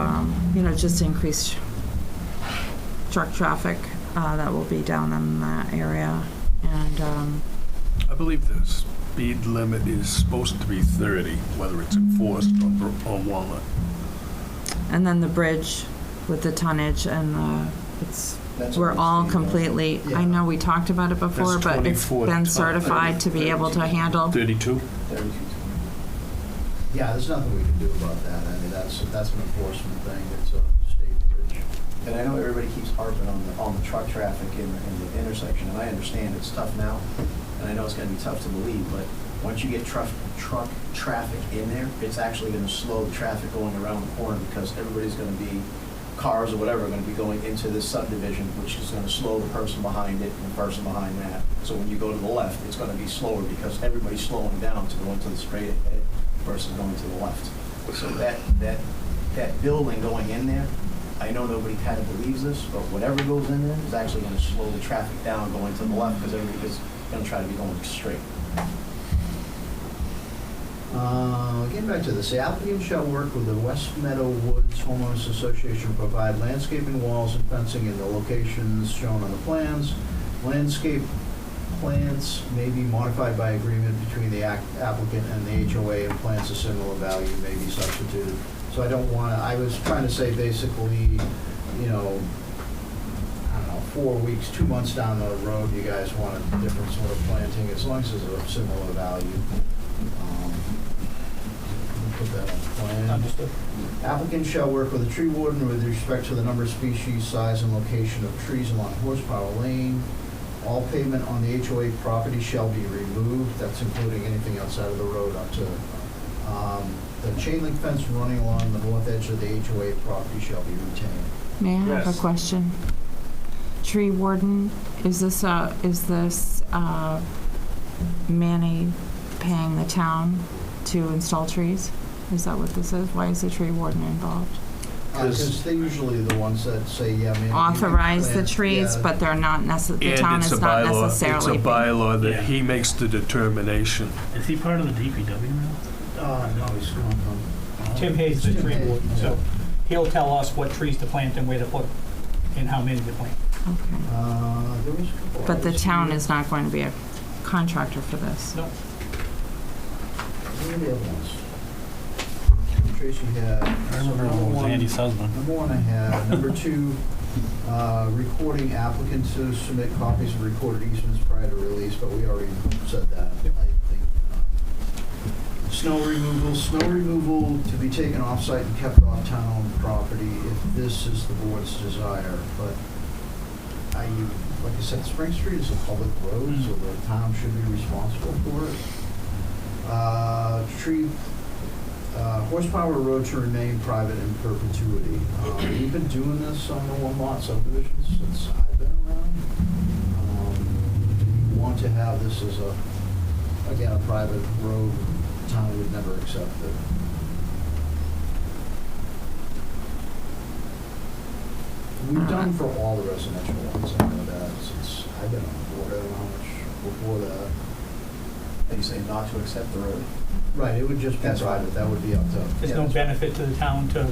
Speaker 5: just increased truck traffic that will be down in that area. And
Speaker 2: I believe the speed limit is supposed to be 30, whether it's enforced on Walnut.
Speaker 5: and then the bridge with the tonnage and we're all completely, I know we talked about it before,
Speaker 2: That's
Speaker 5: but it's
Speaker 2: 24
Speaker 5: been
Speaker 2: tons.
Speaker 5: certified to be able to handle.
Speaker 2: 32?
Speaker 1: Yeah, there's nothing we can do about that. I mean, that's an enforcement thing. It's a state bridge.
Speaker 8: And I know everybody keeps harping on the truck traffic in the intersection, and I understand it's tough now, and I know it's gonna be tough to believe, but once you get truck traffic in there, it's actually gonna slow the traffic going around the corner, because everybody's gonna be, cars or whatever, are gonna be going into this subdivision, which is gonna slow the person behind it and the person behind that. So when you go to the left, it's gonna be slower, because everybody's slowing down to go into the straight ahead versus going to the left. So that building going in there, I know nobody kind of believes this, but whatever goes in there is actually going to slow the traffic down going to the left, because everybody's going to try to be going straight.
Speaker 1: Again, getting back to this, the applicant shall work with the West Meadow Woods Homeowners Association to provide landscaping walls and fencing in the locations shown on the plans. Landscape plants may be modified by agreement between the applicant and the HOA, and plants of similar value may be substituted. So I don't want to, I was trying to say basically, you know, I don't know, 4 weeks, 2 months down the road, you guys want a different sort of planting, as long as it's of similar value. Put that on the plan.
Speaker 4: Understood.
Speaker 1: Applicant shall work with a tree warden with respect to the number of species, size, and location of trees along Horsepower Lane. All pavement on the HOA property shall be removed. That's including anything outside of the road up to, the chain link fence running along the north edge of the HOA property shall be retained.
Speaker 5: May I have
Speaker 11: Yes.
Speaker 5: a question? Tree warden, is this Manny paying the town to install trees? Is that what this is? Why is the tree warden involved?
Speaker 1: Because they're usually the ones that say, yeah, man.
Speaker 5: Authorize the trees, but they're not the town is not necessarily.
Speaker 2: It's a bylaw
Speaker 3: Yeah.
Speaker 2: that he makes the determination.
Speaker 3: Is he part of the DPW now?
Speaker 1: No, he's gone from.
Speaker 4: Tim Hayes, the
Speaker 1: Tim
Speaker 4: tree
Speaker 1: Hayes,
Speaker 4: warden, so he'll tell us what trees to plant and where to put and how many to plant.
Speaker 5: Okay.
Speaker 1: There was a couple
Speaker 5: But the
Speaker 1: others
Speaker 5: town
Speaker 1: here.
Speaker 5: is not going to be a contractor for this.
Speaker 4: No.
Speaker 1: What are the other ones? Tracy had.
Speaker 3: I remember
Speaker 1: number
Speaker 3: it was
Speaker 1: one-
Speaker 3: Andy's husband.
Speaker 1: Number one I had. Number two, recording applicants to submit copies of recorded easements prior to release, but we already said that,
Speaker 4: Yep.
Speaker 1: I think. Snow removal to be taken off-site and kept off town-owned property if this is the board's desire, but like I said, Spring Street is a public road, so the town should be responsible for it. Horsepower Road to remain private in perpetuity. We've been doing this on the one-lot subdivisions since I've been around. You want to have this as a private road, the town would never accept it. We've done for all the residential ones, I know that, since I've been on the board, I don't know how much before that.
Speaker 8: They say not to accept the road.
Speaker 1: Right, it would just be
Speaker 8: That's fine.
Speaker 1: private, that would be up to.
Speaker 4: There's
Speaker 1: yeah,
Speaker 4: no
Speaker 1: that's
Speaker 4: benefit to the town to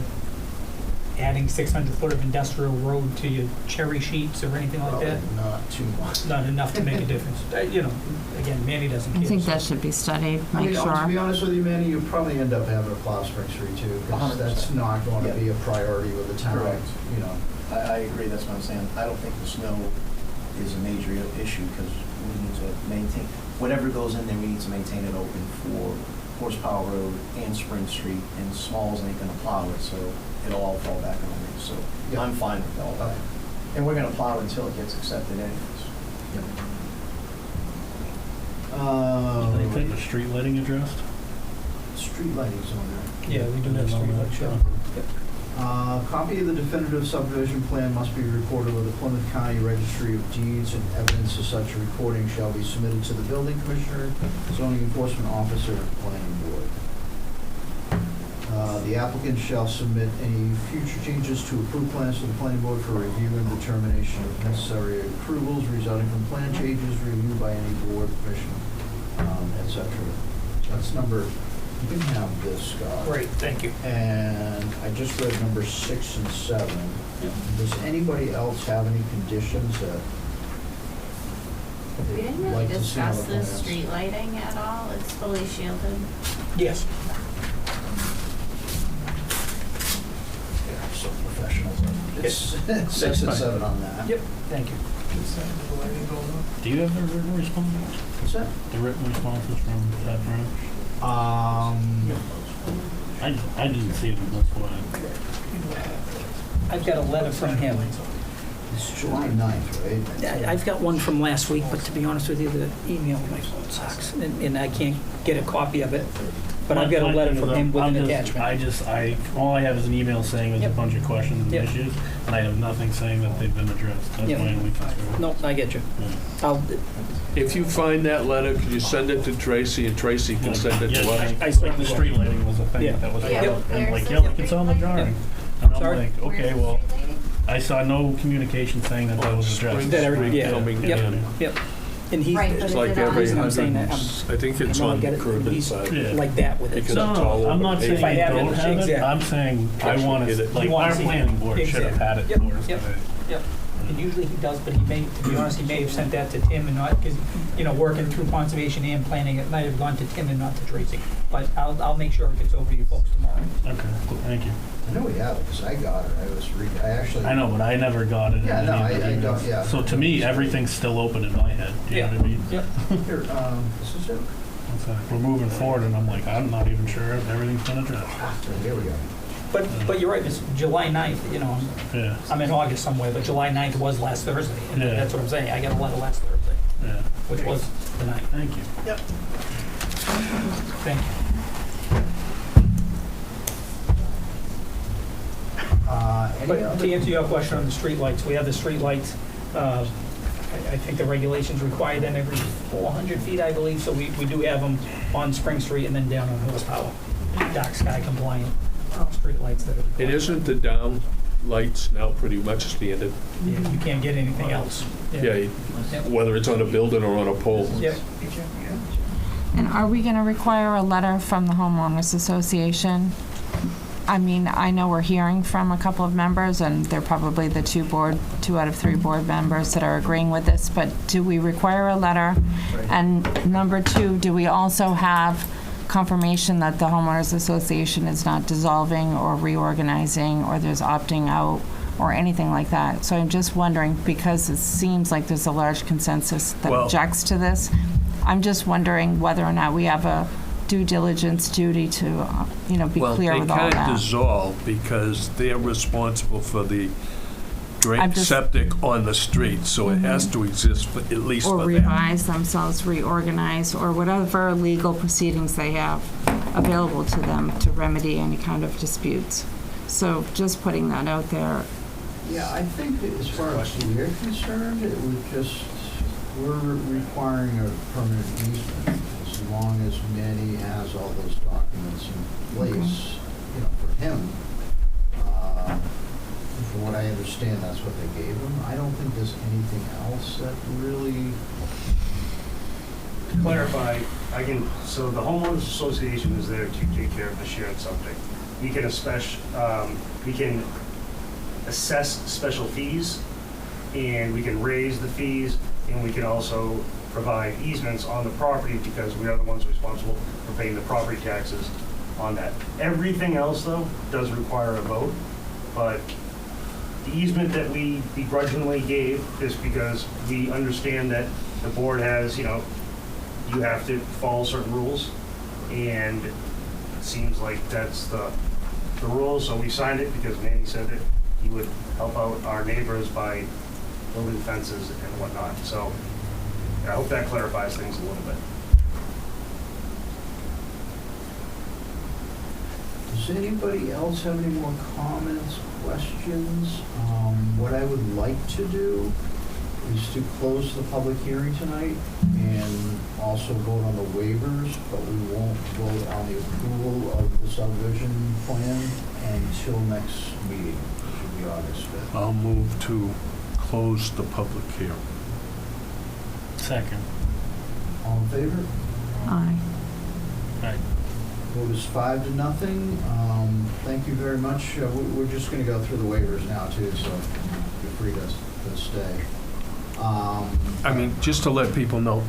Speaker 4: adding 600 foot of industrial road to your cherry sheets or anything like
Speaker 1: probably
Speaker 4: that.
Speaker 1: not too much.
Speaker 4: Not enough to make a difference. You know, again, Manny doesn't care.
Speaker 5: I think
Speaker 4: so-
Speaker 5: that should be studied,
Speaker 1: I
Speaker 5: make
Speaker 1: mean, to be
Speaker 5: sure.
Speaker 1: honest with you, Manny, you'll probably end up having to plow Spring Street too, because
Speaker 8: 100%.
Speaker 1: that's not going to
Speaker 8: Yeah.
Speaker 1: be a priority with the town,
Speaker 8: Correct.
Speaker 1: you know.
Speaker 8: I agree, that's what I'm saying. I don't think the snow is a major issue because we need to maintain, whatever goes in there, we need to maintain it open for Horsepower Road and Spring Street, and Smalls ain't gonna plow it, so it'll all fall back on me, so
Speaker 1: Yeah.
Speaker 8: I'm fine with all that. And we're gonna plow it until it gets accepted anyways.
Speaker 3: Did they take the street lighting addressed?
Speaker 1: Street lighting's on there.
Speaker 4: Yeah, we do have street light show.
Speaker 1: Copy of the definitive subdivision plan must be recorded with the Plymouth County Registry of Deeds, and evidence of such a recording shall be submitted to the building commissioner, zoning enforcement officer, and planning board. The applicant shall submit any future changes to approved plans to the planning board for review and determination of necessary approvals resulting from plan changes reviewed by any board, commission, etc. That's number, you can have this, Scott.
Speaker 4: Great, thank you.
Speaker 1: And I just read number 6 and 7. Does anybody else have any conditions that
Speaker 12: We didn't
Speaker 1: they'd
Speaker 12: really
Speaker 1: like to see on
Speaker 12: discuss
Speaker 1: the
Speaker 12: the
Speaker 1: plans?
Speaker 12: street lighting at all. It's fully shielded.
Speaker 4: Yes.
Speaker 1: Yeah, so professionals. It's 6 and 7 on that.
Speaker 4: Yep, thank you.
Speaker 3: Do you have the written response?
Speaker 1: What's that?
Speaker 3: The written responses from that branch? I didn't see them, that's why.
Speaker 4: I've got a letter from him.
Speaker 1: It's July 9th, right?
Speaker 4: I've got one from last week, but to be honest with you, the email on my phone sucks, and I can't get a copy of it. But I've got a letter from him with an attachment.
Speaker 3: All I have is an email saying there's
Speaker 4: Yep.
Speaker 3: a bunch of questions and
Speaker 4: Yep.
Speaker 3: issues, and I have nothing saying that they've been addressed. That's
Speaker 4: Yep.
Speaker 3: my only concern.
Speaker 4: No, I get you.
Speaker 3: Yeah.
Speaker 4: I'll,
Speaker 2: If you find that letter, can you send it to Tracy, and Tracy can send it to
Speaker 3: Yes,
Speaker 2: us?
Speaker 4: I
Speaker 3: like
Speaker 4: certainly
Speaker 3: the
Speaker 4: will.
Speaker 3: street lighting was a thing
Speaker 4: Yeah.
Speaker 3: that was
Speaker 12: Yeah.
Speaker 3: brought up, and
Speaker 12: Where's
Speaker 3: like,
Speaker 12: the
Speaker 3: yeah, look, it's on the
Speaker 12: street
Speaker 3: drawing.
Speaker 12: lighting?
Speaker 3: And I'm
Speaker 4: Sorry?
Speaker 3: like, okay,
Speaker 12: Where's the
Speaker 3: well,
Speaker 12: street lighting?
Speaker 3: I saw no communication saying that that was addressed.
Speaker 4: That every-
Speaker 2: Street
Speaker 4: yeah.
Speaker 2: coming
Speaker 4: Yep.
Speaker 2: in.
Speaker 4: Yep. And he's,
Speaker 6: Right, but
Speaker 2: It's
Speaker 6: is
Speaker 2: like
Speaker 6: it on-
Speaker 2: every
Speaker 4: Reason I'm
Speaker 2: 100,
Speaker 4: saying that,
Speaker 2: I think it's
Speaker 4: I know I
Speaker 2: on
Speaker 4: get it,
Speaker 2: curb
Speaker 4: he's
Speaker 2: inside.
Speaker 3: Yeah.
Speaker 4: like that with it.
Speaker 2: Because
Speaker 3: No,
Speaker 2: it's
Speaker 3: no,
Speaker 2: all
Speaker 3: no, I'm
Speaker 2: over
Speaker 3: not saying
Speaker 2: pavement.
Speaker 3: you
Speaker 4: If I have it,
Speaker 3: don't have it,
Speaker 4: exactly.
Speaker 3: I'm saying I
Speaker 2: Actually
Speaker 3: want
Speaker 2: get
Speaker 3: to,
Speaker 2: it.
Speaker 3: like,
Speaker 4: You wanna
Speaker 3: our
Speaker 4: see it.
Speaker 3: planning board should have had it
Speaker 4: Yep,
Speaker 3: for us
Speaker 4: yep.
Speaker 3: today.
Speaker 4: Yep. And usually he does, but he may, to be honest, he may have sent that to Tim and not, because, working through conservation and planning, it might have gone to Tim and not to Tracy. But I'll make sure it gets over to you folks tomorrow.
Speaker 3: Okay, cool, thank you.
Speaker 1: I know we have it, because I got it. I actually.
Speaker 3: I know, but I never got it. in
Speaker 1: Yeah, no,
Speaker 3: any of the
Speaker 1: I don't,
Speaker 3: emails.
Speaker 1: yeah.
Speaker 3: So to me, everything's still open in my head, do you know what I mean?
Speaker 4: Yep.
Speaker 1: Here, this is it.
Speaker 3: It's like, we're moving forward, and I'm like, I'm not even sure if everything's been addressed.
Speaker 1: Here we go.
Speaker 4: But you're right, it's July 9th,
Speaker 3: Yeah,
Speaker 4: I'm in August somewhere, but July 9th was last Thursday. And
Speaker 3: Yeah.
Speaker 4: that's what I'm saying, I got a letter last Thursday,
Speaker 3: yeah,
Speaker 4: which was the 9th.
Speaker 3: thank you.
Speaker 4: Thank you.
Speaker 1: Any
Speaker 4: But
Speaker 1: other?
Speaker 4: to answer your question on the streetlights, we have the streetlights, I think the regulations require them every 400 feet, I believe, so we do have them on Spring Street and then down on Horsepower. Dark sky compliant streetlights that are.
Speaker 2: It isn't the down lights now pretty much standard.
Speaker 4: Yeah, you can't get anything else.
Speaker 2: Yeah, whether it's on a building or on a pole.
Speaker 4: Yep.
Speaker 5: And are we going to require a letter from the homeowners association? I mean, I know we're hearing from a couple of members, and they're probably the 2 out of 3 board members that are agreeing with this, but do we require a letter? And number 2, do we also have confirmation that the homeowners association is not dissolving or reorganizing, or there's opting out, or anything like that? So I'm just wondering, because it seems like there's a large consensus that
Speaker 2: Well-
Speaker 5: objects to this, I'm just wondering whether or not we have a due diligence duty to, be clear with all
Speaker 2: Well, they
Speaker 5: that.
Speaker 2: can't dissolve because they're responsible for the
Speaker 5: I'm just-
Speaker 2: septic on the street, so it has to exist for, at least
Speaker 5: Or
Speaker 2: for that.
Speaker 5: revise themselves, reorganize, or whatever legal proceedings they have available to them to remedy any kind of disputes. So just putting that out there.
Speaker 1: Yeah, I think that as far as we're concerned, it would just, we're requiring a permanent easement as long as Manny has all those documents in place, for him. From what I understand, that's what they gave him. I don't think there's anything else that really.
Speaker 11: To clarify, so the homeowners association is there to take care of the shared septic. We can assess special fees, and we can raise the fees, and we can also provide easements on the property because we are the ones responsible for paying the property taxes on that. Everything else, though, does require a vote, but the easement that we begrudgingly gave is because we understand that the board has, you have to follow certain rules, and it seems like that's the rules, so we signed it because Manny said that he would help out our neighbors by building fences and whatnot. So I hope that clarifies things a little bit.
Speaker 1: Does anybody else have any more comments, questions? What I would like to do is to close the public hearing tonight and also vote on the waivers, but we won't vote on the approval of the subdivision plan until next meeting, which will be August 5th.
Speaker 2: I'll move to close the public hearing.
Speaker 3: Second.
Speaker 1: All in favor?
Speaker 5: Aye.
Speaker 3: Right.
Speaker 1: Vote is 5-0. Thank you very much. We're just going to go through the waivers now too, so feel free to stay.
Speaker 2: I mean, just to let people know,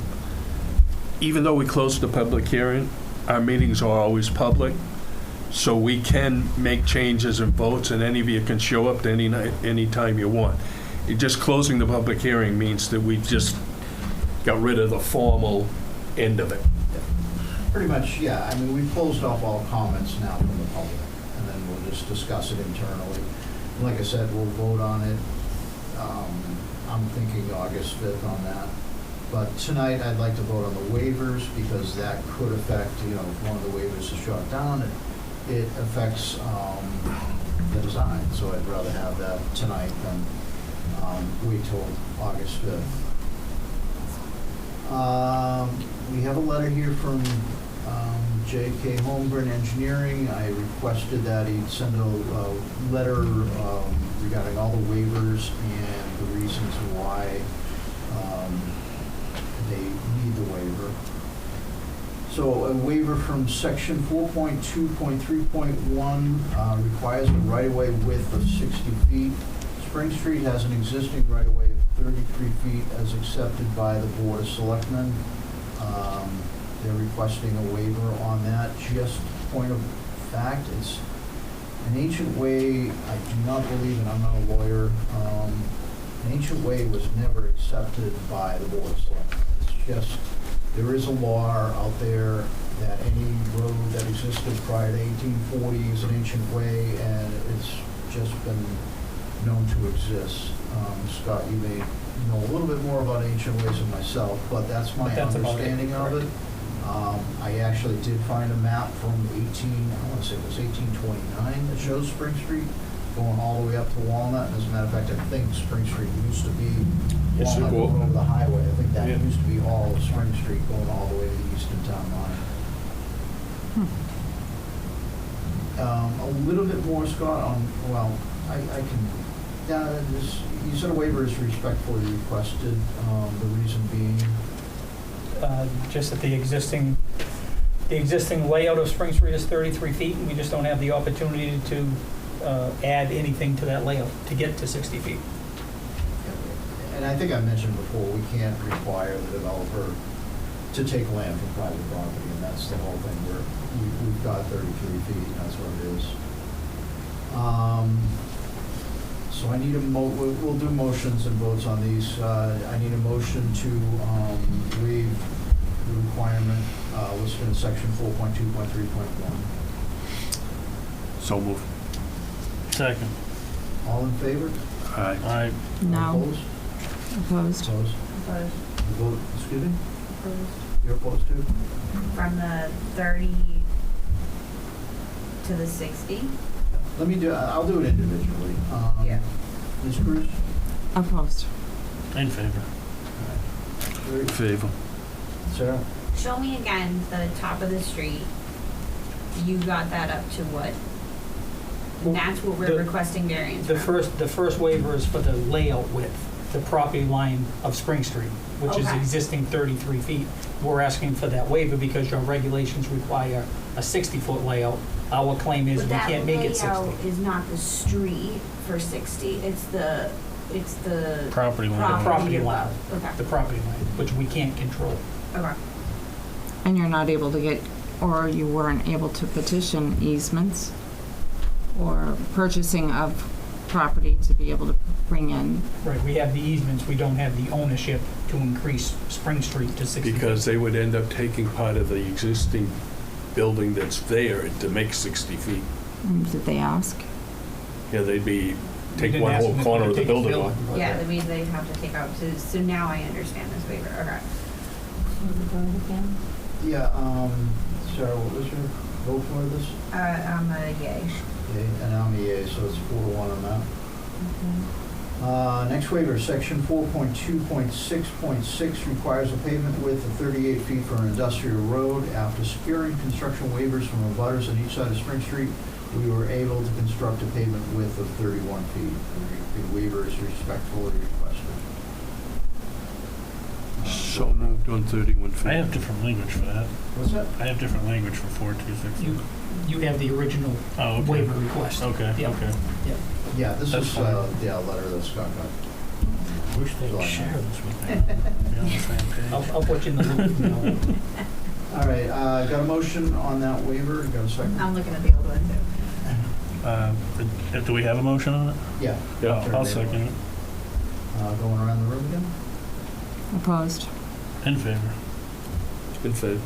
Speaker 2: even though we closed the public hearing, our meetings are always public, so we can make changes and votes, and any of you can show up to any night, any time you want. Just closing the public hearing means that we just got rid of the formal end of it.
Speaker 1: Pretty much, yeah. I mean, we've closed off all comments now from the public, and then we'll just discuss it internally. Like I said, we'll vote on it. I'm thinking August 5th on that. But tonight, I'd like to vote on the waivers, because that could affect, if one of the waivers is shot down, it affects the design. So I'd rather have that tonight than wait till August 5th. We have a letter here from J.K. Holmgren Engineering. I requested that he send a letter regarding all the waivers and the reasons why they need the waiver. So a waiver from section 4.2.3.1 requires a right-of-way width of 60 feet. Spring Street has an existing right-of-way of 33 feet as accepted by the Board of Selectmen. They're requesting a waiver on that. Just point of fact, it's an ancient way. I do not believe, and I'm not a lawyer, an ancient way was never accepted by the Board of Selectmen. It's just, there is a law out there that any road that existed prior to 1840 is an ancient way, and it's just been known to exist. Scott, you may know a little bit more about ancient ways than myself, but that's my
Speaker 4: But that's about it,
Speaker 1: understanding of it. I actually did find a map from I want to say it was 1829 that shows Spring Street going all the way up to Walnut. And as a matter of fact, I think Spring Street used to be
Speaker 2: Yes, it
Speaker 1: Walnut
Speaker 2: will.
Speaker 1: going over the highway. I think that
Speaker 2: Yeah.
Speaker 1: used to be all of Spring Street going all the way to the eastern town line. A little bit more, Scott, on, well, I can, you said a waiver is respectfully requested, the reason being,
Speaker 4: Just that the existing layout of Spring Street is 33 feet, and we just don't have the opportunity to add anything to that layout to get to 60 feet.
Speaker 1: and I think I mentioned before, we can't require the developer to take land from private property, and that's the whole thing, where we've got 33 feet, and that's what it is. So I need we'll do motions and votes on these. I need a motion to waive the requirement listed in section 4.2.3.1.
Speaker 2: So move.
Speaker 3: Second.
Speaker 1: All in favor?
Speaker 2: Aye.
Speaker 3: Aye.
Speaker 5: No.
Speaker 1: Opposed?
Speaker 5: Opposed.
Speaker 1: Opposed?
Speaker 12: Opposed.
Speaker 1: You vote, excuse me?
Speaker 12: Opposed.
Speaker 1: You're opposed too?
Speaker 12: From the 30 to the 60?
Speaker 1: Let me I'll do it individually.
Speaker 12: Yeah.
Speaker 1: Ms. Cruz?
Speaker 5: Opposed.
Speaker 3: In favor.
Speaker 2: In favor.
Speaker 1: Sarah?
Speaker 12: Show me again the top of the street. You got that up to what? And that's what we're
Speaker 4: The-
Speaker 12: requesting variance
Speaker 4: The
Speaker 12: from.
Speaker 4: first waiver is for the layout width, the property line of Spring Street, which is
Speaker 12: Okay.
Speaker 4: existing 33 feet. We're asking for that waiver because your regulations require a 60-foot layout. Our claim is
Speaker 12: But
Speaker 4: we
Speaker 12: that
Speaker 4: can't make it 60.
Speaker 12: layout is not the street for 60, it's the
Speaker 3: Property line.
Speaker 4: Property line.
Speaker 12: above. Okay,
Speaker 4: The property line, which we can't control.
Speaker 12: okay.
Speaker 5: And you're not able to get, or you weren't able to petition easements or purchasing of property to be able to bring in.
Speaker 4: Right, we have the easements, we don't have the ownership to increase Spring Street to 60.
Speaker 2: Because they would end up taking part of the existing building that's there to make 60 feet.
Speaker 5: Did they ask?
Speaker 2: Yeah, they'd be,
Speaker 4: We
Speaker 2: take
Speaker 4: didn't
Speaker 2: one
Speaker 4: ask
Speaker 2: whole
Speaker 4: them if
Speaker 2: corner
Speaker 4: they
Speaker 2: of the
Speaker 4: take his
Speaker 2: building off.
Speaker 4: but-
Speaker 12: Yeah, that means they have to take out, so now I understand this waiver, okay.
Speaker 1: Yeah, Sarah, what was your vote for this?
Speaker 12: I'm a yay.
Speaker 1: Okay, and I'm a yea, so it's 4-1 on that. Next waiver, section 4.2.6.6 requires a pavement width of 38 feet for an industrial road. After securing construction waivers from abutters on each side of Spring Street, we were able to construct a pavement width of 31 feet. The waiver is respectfully requested.
Speaker 2: So moved on 31 feet.
Speaker 3: I have different language for that.
Speaker 1: What's that?
Speaker 3: I have different language for 4.2.6.
Speaker 4: You have the original
Speaker 3: Oh, okay.
Speaker 4: waiver request.
Speaker 3: Okay,
Speaker 4: Yep.
Speaker 3: okay.
Speaker 4: Yep.
Speaker 1: Yeah, this
Speaker 3: That's
Speaker 1: is,
Speaker 3: fine.
Speaker 1: yeah, a letter that Scott got.
Speaker 3: Wish they
Speaker 1: Go
Speaker 3: would
Speaker 1: on.
Speaker 3: share this with me. Be on the same page.
Speaker 4: I'll put you in the loop. You know.
Speaker 1: All right, got a motion on that waiver, got a second?
Speaker 12: I'm looking at the old one too.
Speaker 3: Do we have a motion on it?
Speaker 1: Yeah.
Speaker 2: Yeah.
Speaker 1: Turn
Speaker 3: I'll
Speaker 1: it
Speaker 3: second
Speaker 1: over.
Speaker 3: it.
Speaker 1: Going around the room again?
Speaker 5: Opposed.
Speaker 3: In favor.
Speaker 2: In favor.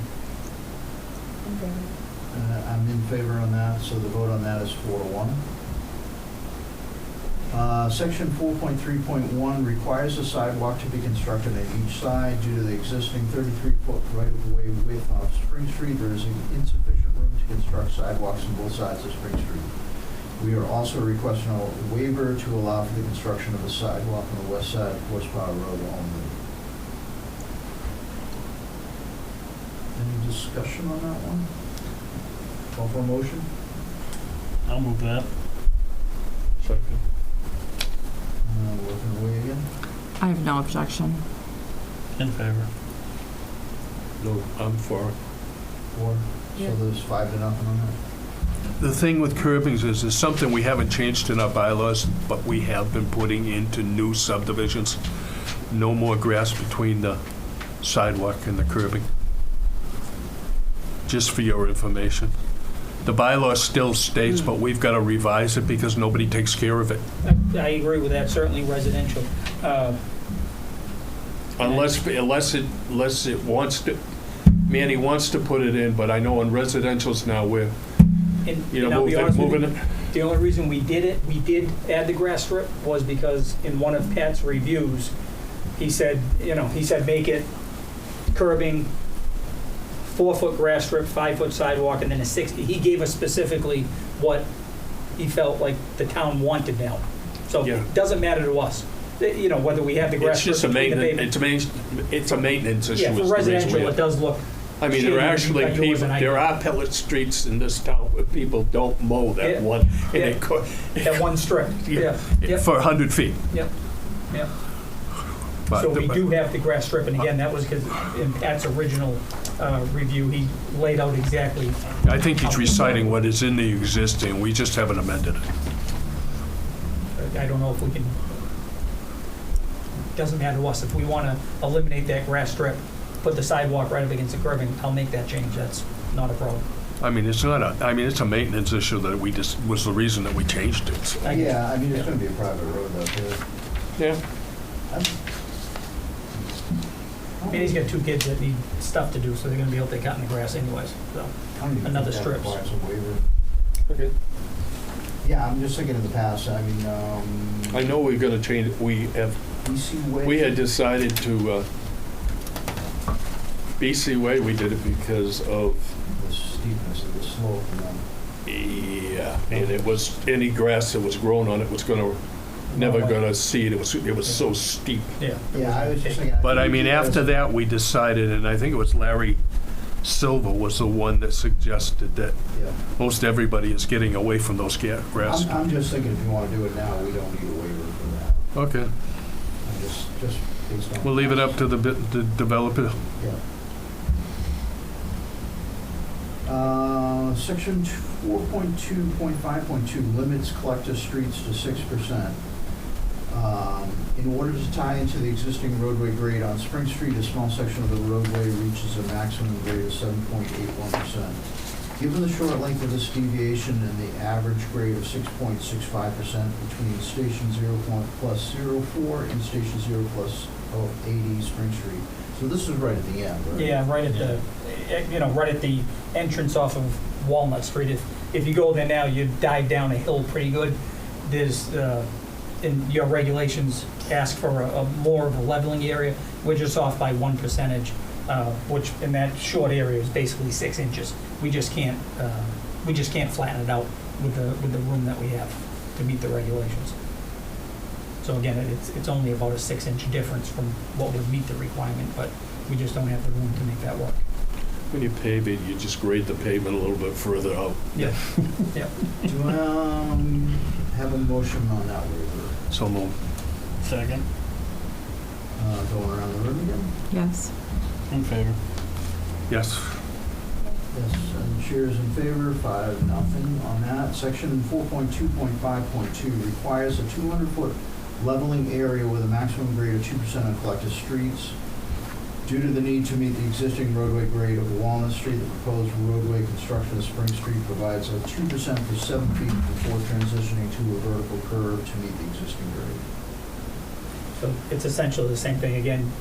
Speaker 1: I'm in favor on that, so the vote on that is 4-1. Section 4.3.1 requires a sidewalk to be constructed on each side. Due to the existing 33-foot right-of-way width off Spring Street, there is insufficient room to construct sidewalks on both sides of Spring Street. We are also requesting a waiver to allow for the construction of a sidewalk on the west side of Horsepower Road only. Any discussion on that one? Call for a motion?
Speaker 3: I'll move that.
Speaker 2: Second.
Speaker 1: Working away again.
Speaker 5: I have no objection.
Speaker 3: In favor.
Speaker 2: No, I'm for it.
Speaker 1: Or,
Speaker 6: Yeah.
Speaker 1: so there's 5-0 on that?
Speaker 2: The thing with curbings is, there's something we haven't changed in our bylaws, but we have been putting into new subdivisions. No more grass between the sidewalk and the curbing. Just for your information. The bylaw still states, but we've got to revise it because nobody takes care of it.
Speaker 4: I agree with that, certainly residential.
Speaker 2: Unless it wants to, Manny wants to put it in, but I know in residentials now we're,
Speaker 4: And I'll be honest with
Speaker 2: moving
Speaker 4: you,
Speaker 2: it.
Speaker 4: the only reason we did add the grass strip was because in one of Pat's reviews, he said make it curbing, 4-foot grass strip, 5-foot sidewalk, and then a 60. He gave us specifically what he felt like the town wanted now. So
Speaker 2: Yeah.
Speaker 4: it doesn't matter to us, whether we have the grass
Speaker 2: It's
Speaker 4: strip
Speaker 2: just a
Speaker 4: between the
Speaker 2: maintenance,
Speaker 4: pavement.
Speaker 2: it's a maintenance issue.
Speaker 4: Yeah,
Speaker 2: is
Speaker 4: for
Speaker 2: the reason we
Speaker 4: residential,
Speaker 2: have-
Speaker 4: it does look.
Speaker 2: I mean, there are actually
Speaker 4: shady when you got yours
Speaker 2: people,
Speaker 4: and I
Speaker 2: there
Speaker 4: don't.
Speaker 2: are pellet streets in this town where people don't mow that
Speaker 4: Yeah.
Speaker 2: one, and
Speaker 4: Yeah.
Speaker 2: it could.
Speaker 4: That one strip. Yeah. Yep.
Speaker 2: For 100 feet.
Speaker 4: Yep. Yep.
Speaker 2: But
Speaker 4: So we do have the grass strip, and again, that was because in Pat's original review, he laid out exactly.
Speaker 2: I think he's reciting what is in the existing, we just haven't amended it.
Speaker 4: I don't know if we can, doesn't matter to us. If we want to eliminate that grass strip, put the sidewalk right up against the curbing, I'll make that change. That's not a problem.
Speaker 2: I mean, it's a maintenance issue that we just, was the reason that we changed it.
Speaker 1: Yeah, I mean, it's gonna be a private road out there.
Speaker 2: Yeah.
Speaker 4: And he's got 2 kids that need stuff to do, so they're going to be out there cutting the grass anyways. So
Speaker 1: I don't even
Speaker 4: another
Speaker 1: think that
Speaker 4: strips.
Speaker 1: requires a waiver.
Speaker 2: Okay.
Speaker 1: Yeah, I'm just thinking of the past, I mean,
Speaker 2: I know we're gonna change, it.
Speaker 1: BC Way.
Speaker 2: We had decided to, BC Way, we did it because of,
Speaker 1: The steepness of the slope,
Speaker 2: yeah, and it was, any grass that was growing on it was never gonna see it, it was so steep.
Speaker 4: Yeah.
Speaker 1: Yeah, I was just thinking.
Speaker 2: But I mean, after that, we decided, and I think it was Larry Silva was the one that suggested that
Speaker 1: Yeah.
Speaker 2: most everybody is getting away from those grass.
Speaker 1: I'm just thinking if you want to do it now, we don't need a waiver for that.
Speaker 2: Okay,
Speaker 1: I'm just based on.
Speaker 2: we'll leave it up to the developer.
Speaker 1: Yeah. Section 4.2.5.2 limits collector streets to 6%. In order to tie into the existing roadway grade on Spring Street, a small section of the roadway reaches a maximum grade of 7.81%. Given the short length of this deviation and the average grade of 6.65% between station 0.+04 and station 0+80 Spring Street. So this is right at the end, right?
Speaker 4: Yeah, right at the entrance off of Walnut Street. If you go there now, you dive down a hill pretty good. There's, in your regulations, ask for a more of a leveling area. We're just off by 1%, which in that short area is basically 6 inches. We just can't flatten it out with the room that we have to meet the regulations. So again, it's only about a 6-inch difference from what would meet the requirement, but we just don't have the room to make that work.
Speaker 2: When you pave it, you just grade the pavement a little bit further out.
Speaker 4: Yeah. Yeah.
Speaker 1: Do I have a motion on that waiver?
Speaker 2: So moved.
Speaker 3: Second.
Speaker 1: Going around the room again?
Speaker 5: Yes.
Speaker 3: In favor.
Speaker 2: Yes.
Speaker 1: Yes, and chairs in favor, 5-0 on that. Section 4.2.5.2 requires a 200-foot leveling area with a maximum grade of 2% on collected streets. Due to the need to meet the existing roadway grade of Walnut Street, the proposed roadway construction of Spring Street provides a 2% for 7 feet before transitioning to a vertical curve to meet the existing grade.
Speaker 4: So it's essentially the same thing. Again,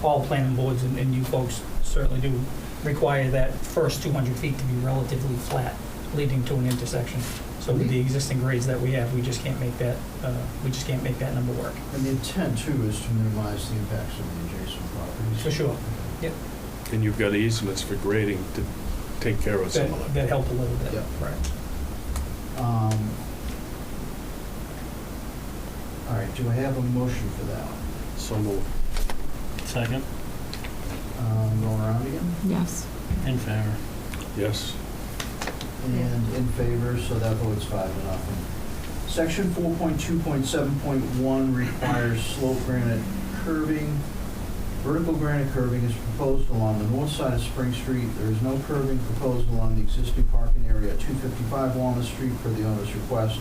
Speaker 4: all planning boards and you folks certainly do require that first 200 feet to be relatively flat, leading to an intersection. So with the existing grades that we have, we just can't make that number work.
Speaker 1: And the intent, too, is to minimize the impacts of the adjacent properties.
Speaker 4: For sure. Yep.
Speaker 2: And you've got easements for grading to take care of some of that.
Speaker 4: That help a little bit.
Speaker 1: Yep.
Speaker 4: Right.
Speaker 1: All right, do I have a motion for that?
Speaker 2: So moved.
Speaker 3: Second.
Speaker 1: Going around again?
Speaker 5: Yes.
Speaker 3: In favor.
Speaker 2: Yes.
Speaker 1: And in favor, so that votes 5-0. Section 4.2.7.1 requires slope granite curbing. Vertical granite curbing is proposed along the north side of Spring Street. There is no curbing proposed along the existing parking area at 255 Walnut Street per the owner's request.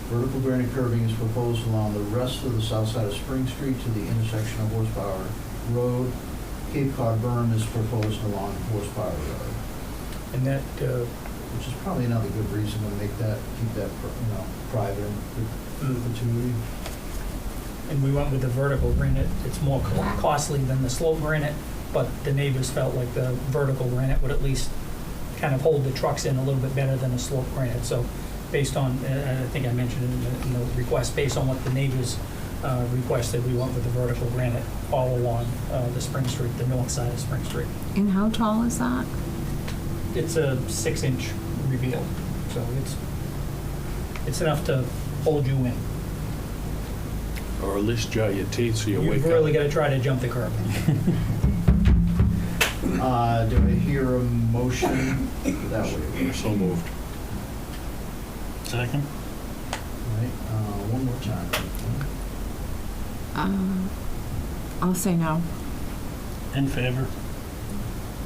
Speaker 1: Vertical granite curbing is proposed along the rest of the south side of Spring Street to the intersection of Horsepower Road. Cape Cod berm is proposed along Horsepower Road,
Speaker 4: And that,
Speaker 1: which is probably another good reason to make that, keep that, private and perpetuity.
Speaker 4: and we went with the vertical granite. It's more costly than the slope granite, but the neighbors felt like the vertical granite would at least kind of hold the trucks in a little bit better than the slope granite. So based on, I think I mentioned in the request, based on what the neighbors requested, we went with the vertical granite all along the Spring Street, the north side of Spring Street.
Speaker 5: And how tall is that?
Speaker 4: It's a 6-inch reveal, so it's enough to hold you in.
Speaker 2: Or at least jar your teeth so you wake
Speaker 4: You've
Speaker 2: up.
Speaker 4: really got to try to jump the curb.
Speaker 1: Do I hear a motion for that waiver?
Speaker 2: So moved.
Speaker 3: Second?
Speaker 1: Right, one more time.
Speaker 5: I'll say no.
Speaker 3: In favor?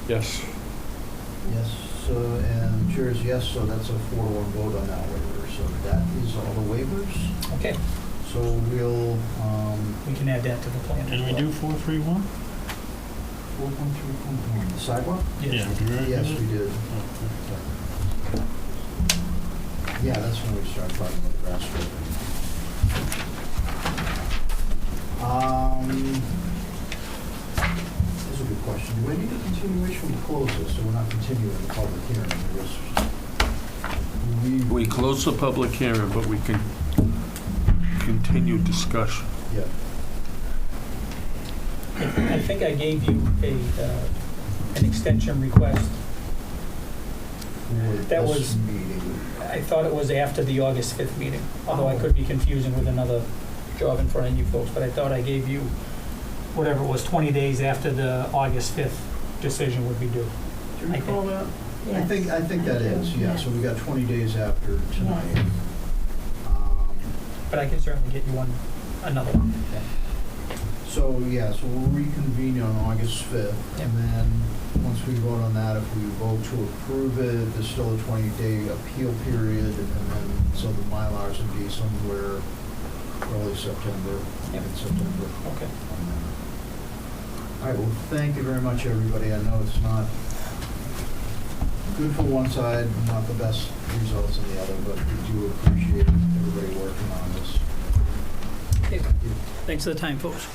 Speaker 2: Yes.
Speaker 1: Yes, and chair is yes, so that's a 4-1 vote on that waiver. So that is all the waivers.
Speaker 4: Okay,
Speaker 1: So we'll,
Speaker 4: we can add that to the plan.
Speaker 3: Did we do 431?
Speaker 1: 4.3.1, the sidewalk?
Speaker 3: Yeah. you already
Speaker 1: Yes,
Speaker 3: did
Speaker 1: we
Speaker 3: it?
Speaker 1: did.
Speaker 3: Oh,
Speaker 1: Yeah, that's when we started talking about the grass stripping. That's a good question. Do we need a continuation to close this, so we're not continuing the public hearing?
Speaker 2: We close the public hearing, but we can continue discussion.
Speaker 1: Yeah.
Speaker 4: I think I gave you an extension request.
Speaker 1: For
Speaker 4: That
Speaker 1: this
Speaker 4: was-
Speaker 1: meeting.
Speaker 4: I thought it was after the August 5th meeting, although I could be confusing with another job in front of you folks, but I thought I gave you, whatever it was, 20 days after the August 5th decision would be due.
Speaker 1: Do you recall that? I
Speaker 7: Yes.
Speaker 1: think that is, yeah. So we got 20 days after tonight.
Speaker 7: Yes.
Speaker 4: But I can certainly get you another one.
Speaker 1: So, yeah, so we'll reconvene on August 5th, and then, once we vote on that, if we vote to approve it, there's still a 20-day appeal period, and then, so the Mylars would be somewhere early September, mid-September.
Speaker 4: Okay.
Speaker 1: All right, well, thank you very much, everybody. I know it's not good for one side, not the best results in the other, but we do appreciate everybody working on this.
Speaker 4: Thanks for the time, folks.